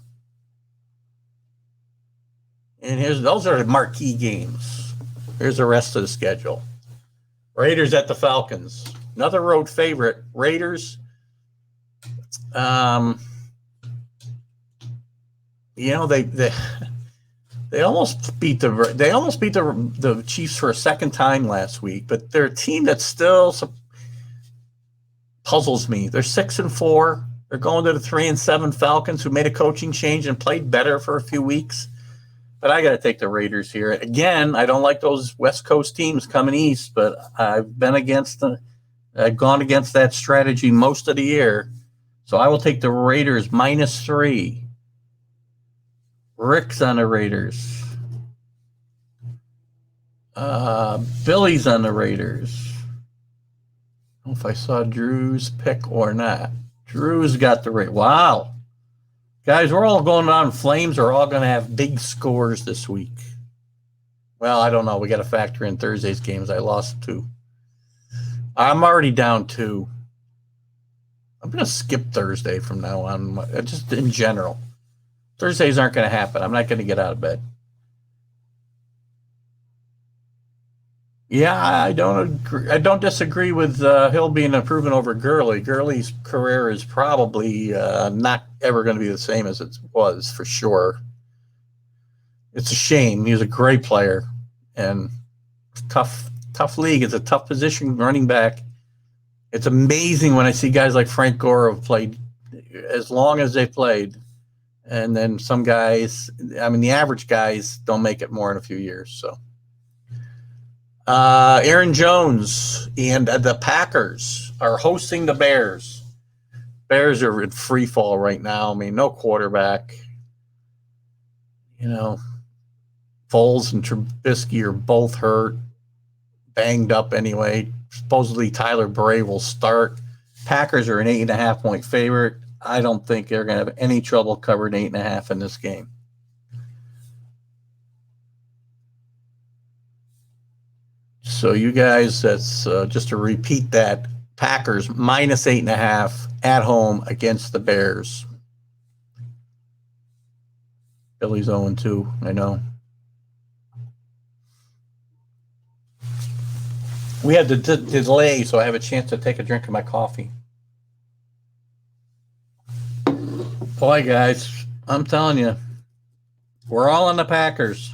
And those are the marquee games. Here's the rest of the schedule. Raiders at the Falcons. Another road favorite. Raiders. They almost beat the Chiefs for a second time last week, but they're a team that still puzzles me. They're 6-4. They're going to the 3-7 Falcons, who made a coaching change and played better for a few weeks. But I got to take the Raiders here. Again, I don't like those West Coast teams coming east, but I've gone against that strategy most of the year. So I will take the Raiders minus 3. Rick's on the Raiders. Billy's on the Raiders. I don't know if I saw Drew's pick or not. Drew's got the Raiders. Wow. Guys, we're all going on flames. We're all going to have big scores this week. Well, I don't know. We got to factor in Thursday's games. I lost 2. I'm already down 2. I'm going to skip Thursday from now on, just in general. Thursdays aren't going to happen. I'm not going to get out of bed. Yeah, I don't disagree with Hill being a proven over Gurley. Gurley's career is probably not ever going to be the same as it was, for sure. It's a shame. He was a great player, and tough league. It's a tough position, running back. It's amazing when I see guys like Frank Gore have played as long as they played, and then some guys, the average guys don't make it more in a few years. So, Aaron Jones and the Packers are hosting the Bears. Bears are in free fall right now. No quarterback. Foles and Trubisky are both hurt, banged up anyway. Supposedly Tyler Bray will start. Packers are an 8.5-point favorite. I don't think they're going to have any trouble covering 8.5 in this game. So you guys, that's just to repeat that, Packers minus 8.5 at home against the Bears. Billy's 0-2, I know. We had the delay, so I have a chance to take a drink of my coffee. Boy, guys, I'm telling you, we're all on the Packers.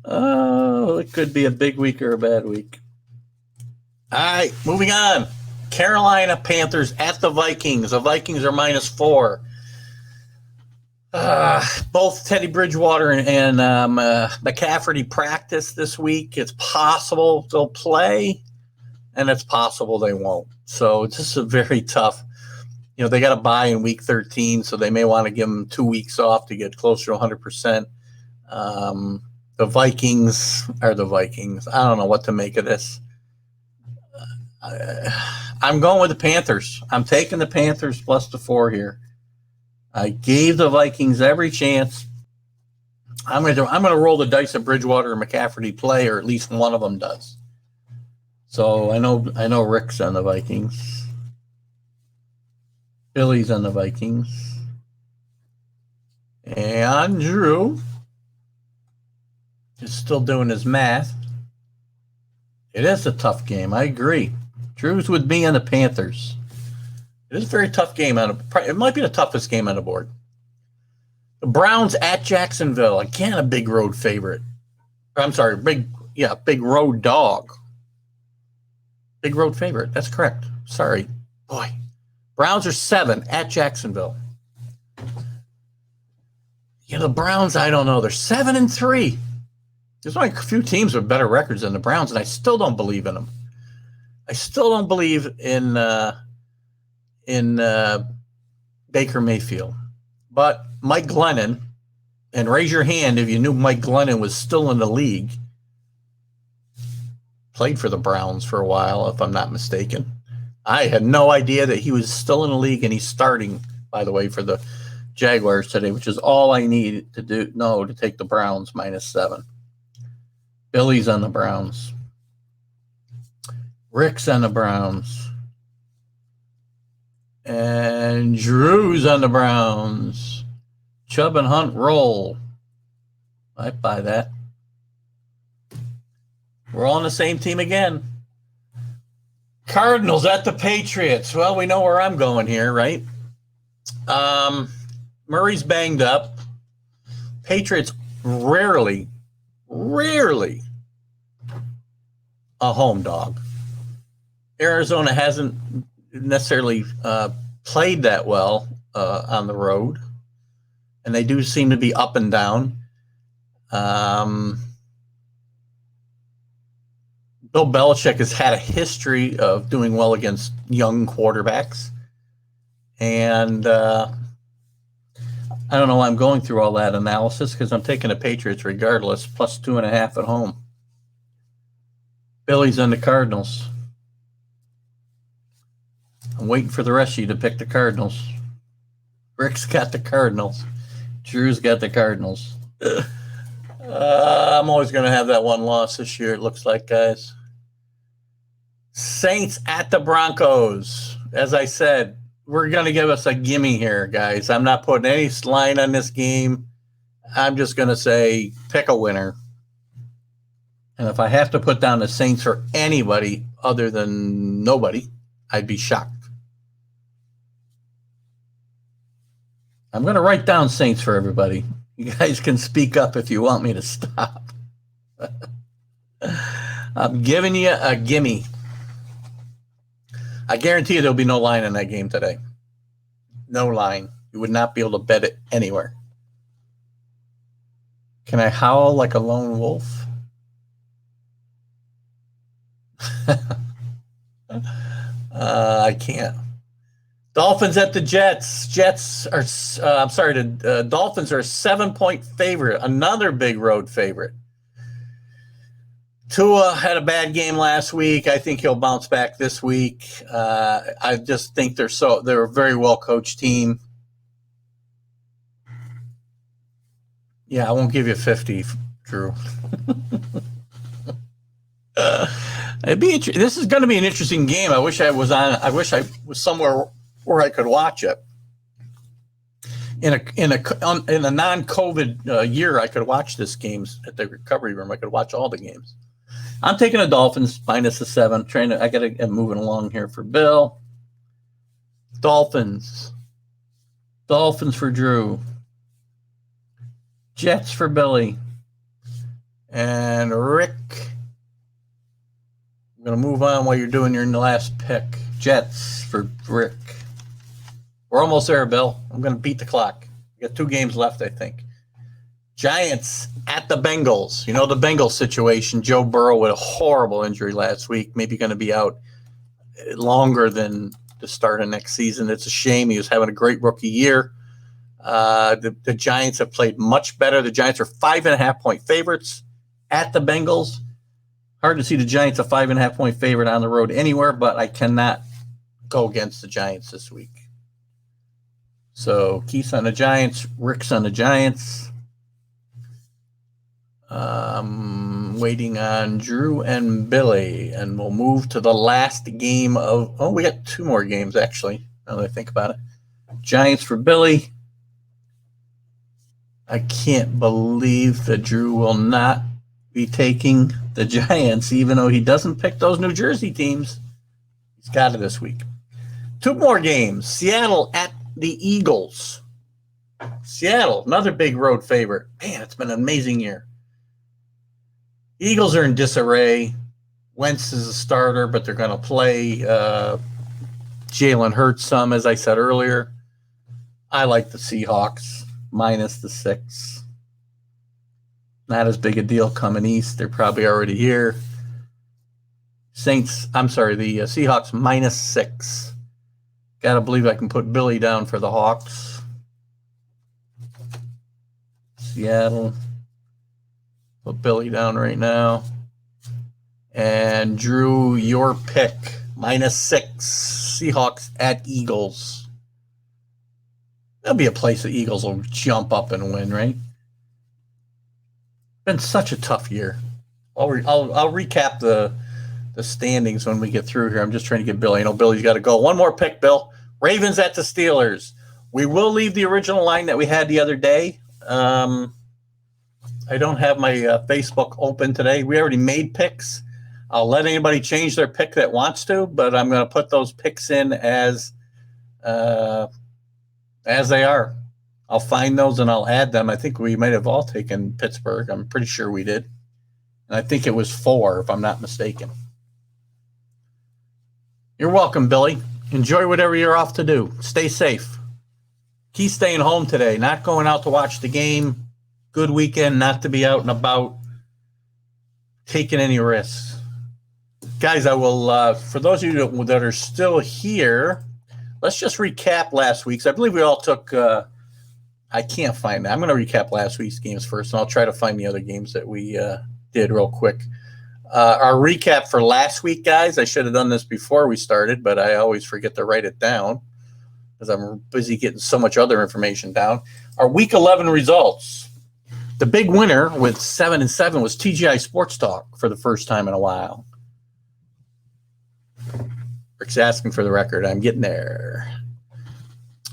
Oh, it could be a big week or a bad week. All right, moving on. Carolina Panthers at the Vikings. The Vikings are minus 4. Both Teddy Bridgewater and McCaffrey practice this week. It's possible they'll play, and it's possible they won't. So it's just a very tough. They got to bye in week 13, so they may want to give them 2 weeks off to get closer to 100%. The Vikings are the Vikings. I don't know what to make of this. I'm going with the Panthers. I'm taking the Panthers plus the 4 here. I gave the Vikings every chance. I'm going to roll the dice of Bridgewater and McCaffrey play, or at least one of them does. So I know Rick's on the Vikings. Billy's on the Vikings. And Drew is still doing his math. It is a tough game. I agree. Drew's with me on the Panthers. It is a very tough game. It might be the toughest game on the board. The Browns at Jacksonville. Again, a big road favorite. I'm sorry, big road dog. Big road favorite. That's correct. Sorry. Boy. Browns are 7 at Jacksonville. The Browns, I don't know. They're 7-3. There's only a few teams with better records than the Browns, and I still don't believe in them. I still don't believe in Baker Mayfield. But Mike Glennon, and raise your hand if you knew Mike Glennon was still in the league. Played for the Browns for a while, if I'm not mistaken. I had no idea that he was still in the league, and he's starting, by the way, for the Jaguars today, which is all I need to to take the Browns -7. Billy's on the Browns. Rick's on the Browns. And Drew's on the Browns. Chubb and Hunt roll. I buy that. We're all on the same team again. Cardinals at the Patriots. Well, we know where I'm going here, right? Murray's banged up. Patriots rarely a home dog. Arizona hasn't necessarily played that well on the road, and they do seem to be up and down. Bill Belichick has had a history of doing well against young quarterbacks, and I don't know why I'm going through all that analysis because I'm taking the Patriots regardless, plus 2.5 at home. Billy's on the Cardinals. I'm waiting for the rest of you to pick the Cardinals. Rick's got the Cardinals. Drew's got the Cardinals. I'm always going to have that one loss this year, it looks like, guys. Saints at the Broncos. As I said, we're going to give us a gimme here, guys. I'm not putting any line on this game. I'm just going to say pick a winner. And if I have to put down the Saints for anybody other than nobody, I'd be shocked. I'm going to write down Saints for everybody. You guys can speak up if you want me to stop. I'm giving you a gimme. I guarantee you there'll be no line in that game today. No line. You would not be able to bet it anywhere. Can I howl like a lone wolf? I can't. Dolphins at the Jets. The Dolphins are a 7-point favorite. Another big road favorite. Tua had a bad game last week. I think he'll bounce back this week. I just think they're a very well coached team. Yeah, I won't give you 50, Drew. This is going to be an interesting game. I wish I was somewhere where I could watch it. In a non-COVID year, I could watch this games at the recovery room. I could watch all the games. I'm taking the Dolphins -7. I got to get moving along here for Bill. Dolphins for Drew. Jets for Billy. And Rick. I'm going to move on while you're doing your last pick. Jets for Rick. We're almost there, Bill. I'm going to beat the clock. We got 2 games left, I think. Giants at the Bengals. You know the Bengals situation. Joe Burrow with a horrible injury last week. Maybe going to be out longer than the start of next season. It's a shame. He was having a great rookie year. The Giants have played much better. The Giants are 5.5-point favorites at the Bengals. Hard to see the Giants a 5.5-point favorite on the road anywhere, but I cannot go against the Giants this week. So Keith's on the Giants, Rick's on the Giants. Waiting on Drew and Billy, and we'll move to the last game of. Oh, we got 2 more games actually. Now that I think about it, Giants for Billy. I can't believe that Drew will not be taking the Giants, even though he doesn't pick those New Jersey teams. He's got it this week. 2 more games. Seattle at the Eagles. Seattle, another big road favorite. Man, it's been an amazing year. Eagles are in disarray. Wentz is a starter, but they're going to play Jalen Hurts some, as I said earlier. I like the Seahawks, -6. not as big a deal coming east. They're probably already here. The Seahawks -6. Gotta believe I can put Billy down for the Hawks. Seattle. Put Billy down right now. And Drew, your pick, -6. Seahawks at Eagles. There'll be a place the Eagles will jump up and win, right? Been such a tough year. I'll recap the standings when we get through here. I'm just trying to get Billy. I know Billy's got to go. One more pick, Bill. Ravens at the Steelers. We will leave the original line that we had the other day. I don't have my Facebook open today. We already made picks. I'll let anybody change their pick that wants to, but I'm going to put those picks in as they are. I'll find those and I'll add them. I think we might have all taken Pittsburgh. I'm pretty sure we did. And I think it was 4, if I'm not mistaken. You're welcome, Billy. Enjoy whatever you're off to do. Stay safe. Keep staying home today, not going out to watch the game. Good weekend, not to be out and about, taking any risks. Guys, I will, for those of you that are still here, let's just recap last week's. I believe we all took, I can't find that. I'm going to recap last week's games first, and I'll try to find the other games that we did real quick. Our recap for last week, guys, I should have done this before we started, but I always forget to write it down because I'm busy getting so much other information down. Our Week 11 results. The big winner with 7-7 was TGI Sports Talk for the first time in a while. Rick's asking for the record. I'm getting there.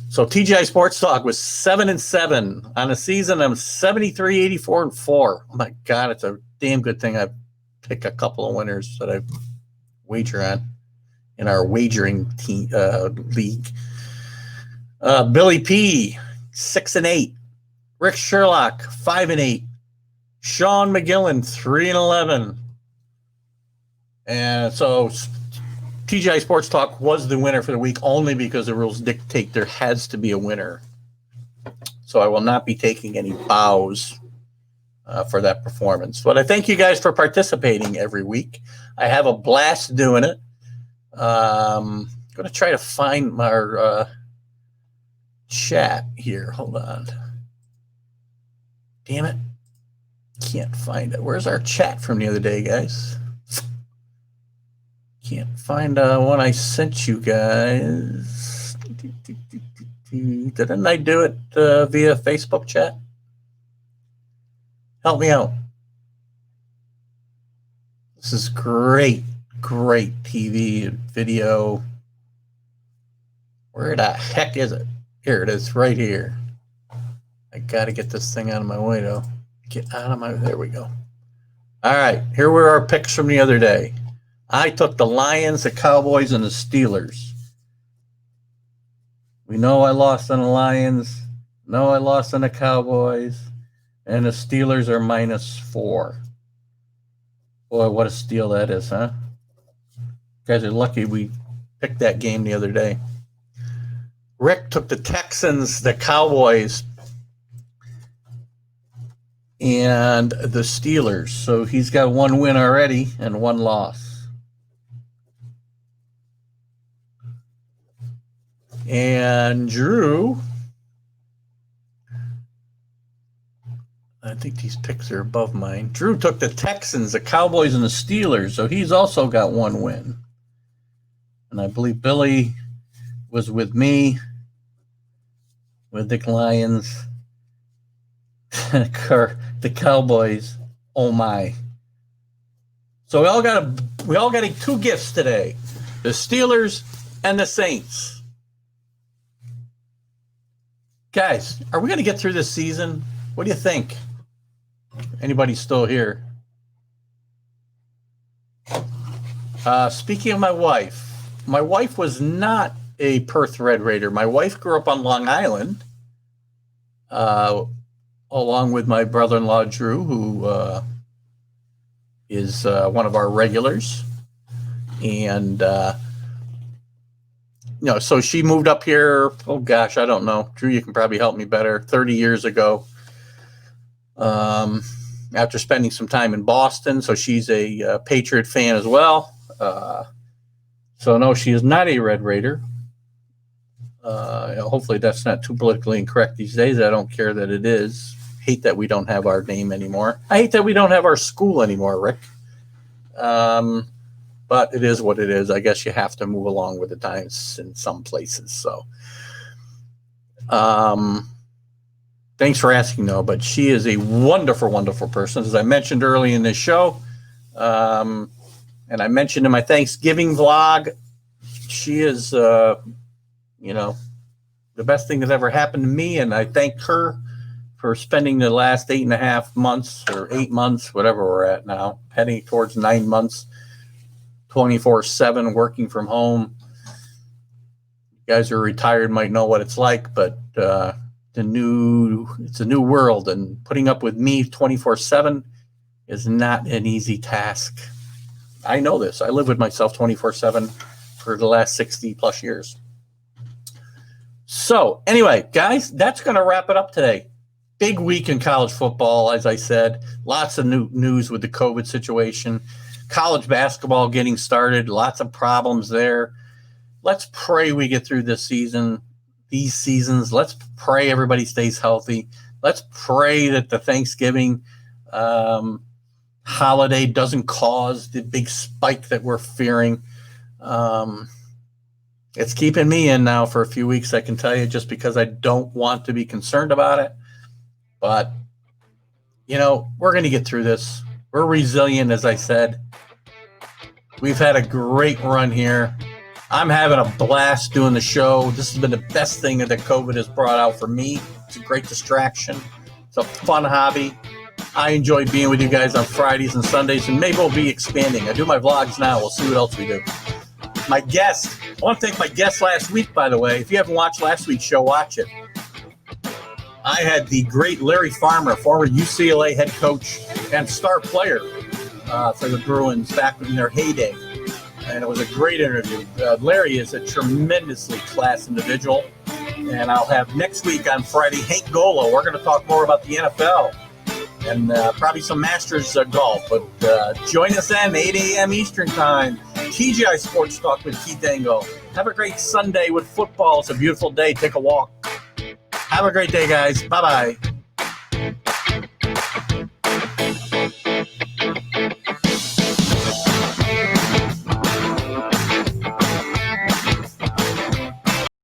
So TGI Sports Talk was 7-7 on a season of 73, 84, and 4. Oh my God, it's a damn good thing I pick a couple of winners that I wager on in our wagering team league. Billy P, 6-8. Rick Sherlock, 5-8. Sean McGillen, 3-11. And so TGI Sports Talk was the winner for the week only because the rules dictate there has to be a winner. So I will not be taking any bows for that performance. But I thank you guys for participating every week. I have a blast doing it. I'm going to try to find our chat here. Hold on. Damn it. Can't find it. Where's our chat from the other day, guys? Can't find one I sent you guys. Didn't I do it via Facebook chat? Help me out. This is great TV and video. Where the heck is it? Here it is, right here. I got to get this thing out of my way, though. Get out of my... There we go. All right, here were our picks from the other day. I took the Lions, the Cowboys, and the Steelers. We know I lost on the Lions. No, I lost on the Cowboys. And the Steelers are -4. Boy, what a steal that is, huh? You guys are lucky we picked that game the other day. Rick took the Texans, the Cowboys, and the Steelers. So he's got one win already and one loss. And Drew, I think these picks are above mine. Drew took the Texans, the Cowboys, and the Steelers, so he's also got one win. And I believe Billy was with me, with the Lions, the Cowboys. Oh my! So we all got two gifts today: the Steelers and the Saints. Guys, are we going to get through this season? What do you think? Anybody still here? Speaking of my wife was not a Perth Red Raider. My wife grew up on Long Island, along with my brother-in-law, Drew, who is one of our regulars. And, so she moved up here, oh gosh, I don't know. Drew, you can probably help me better, 30 years ago. after spending some time in Boston. So she's a Patriot fan as well. So no, she is not a Red Raider. Hopefully that's not too politically incorrect these days. I don't care that it is. Hate that we don't have our name anymore. I hate that we don't have our school anymore, Rick. But it is what it is. I guess you have to move along with the times in some places. So, thanks for asking, though. But she is a wonderful, wonderful person, as I mentioned early in this show. And I mentioned in my Thanksgiving vlog, she is, the best thing that ever happened to me. And I thank her for spending the last 8.5 months or 8 months, whatever we're at now, heading towards 9 months, 24/7 working from home. You guys who are retired might know what it's like, but it's a new world, and putting up with me 24/7 is not an easy task. I know this. I live with myself 24/7 for the last 60 plus years. So anyway, guys, that's going to wrap it up today. Big week in college football, as I said. Lots of new news with the COVID situation. College basketball getting started. Lots of problems there. Let's pray we get through this season, these seasons. Let's pray everybody stays healthy. Let's pray that the Thanksgiving holiday doesn't cause the big spike that we're fearing. It's keeping me in now for a few weeks, I can tell you, just because I don't want to be concerned about it. But, we're going to get through this. We're resilient, as I said. We've had a great run here. I'm having a blast doing the show. This has been the best thing that COVID has brought out for me. It's a great distraction. It's a fun hobby. I enjoy being with you guys on Fridays and Sundays, and maybe we'll be expanding. I do my vlogs now. We'll see what else we do. My guest, I want to thank my guest last week, by the way. If you haven't watched last week's show, watch it. I had the great Larry Farmer, former UCLA head coach and star player for the Bruins back in their heyday. And it was a great interview. Larry is a tremendously class individual. And I'll have next week on Friday, Hank Golo. We're going to talk more about the NFL and probably some Masters golf. But join us then, 8 a.m. Eastern Time. TGI Sports Talk with Keith Dango. Have a great Sunday with football. It's a beautiful day. Take a walk. Have a great day, guys. Bye-bye.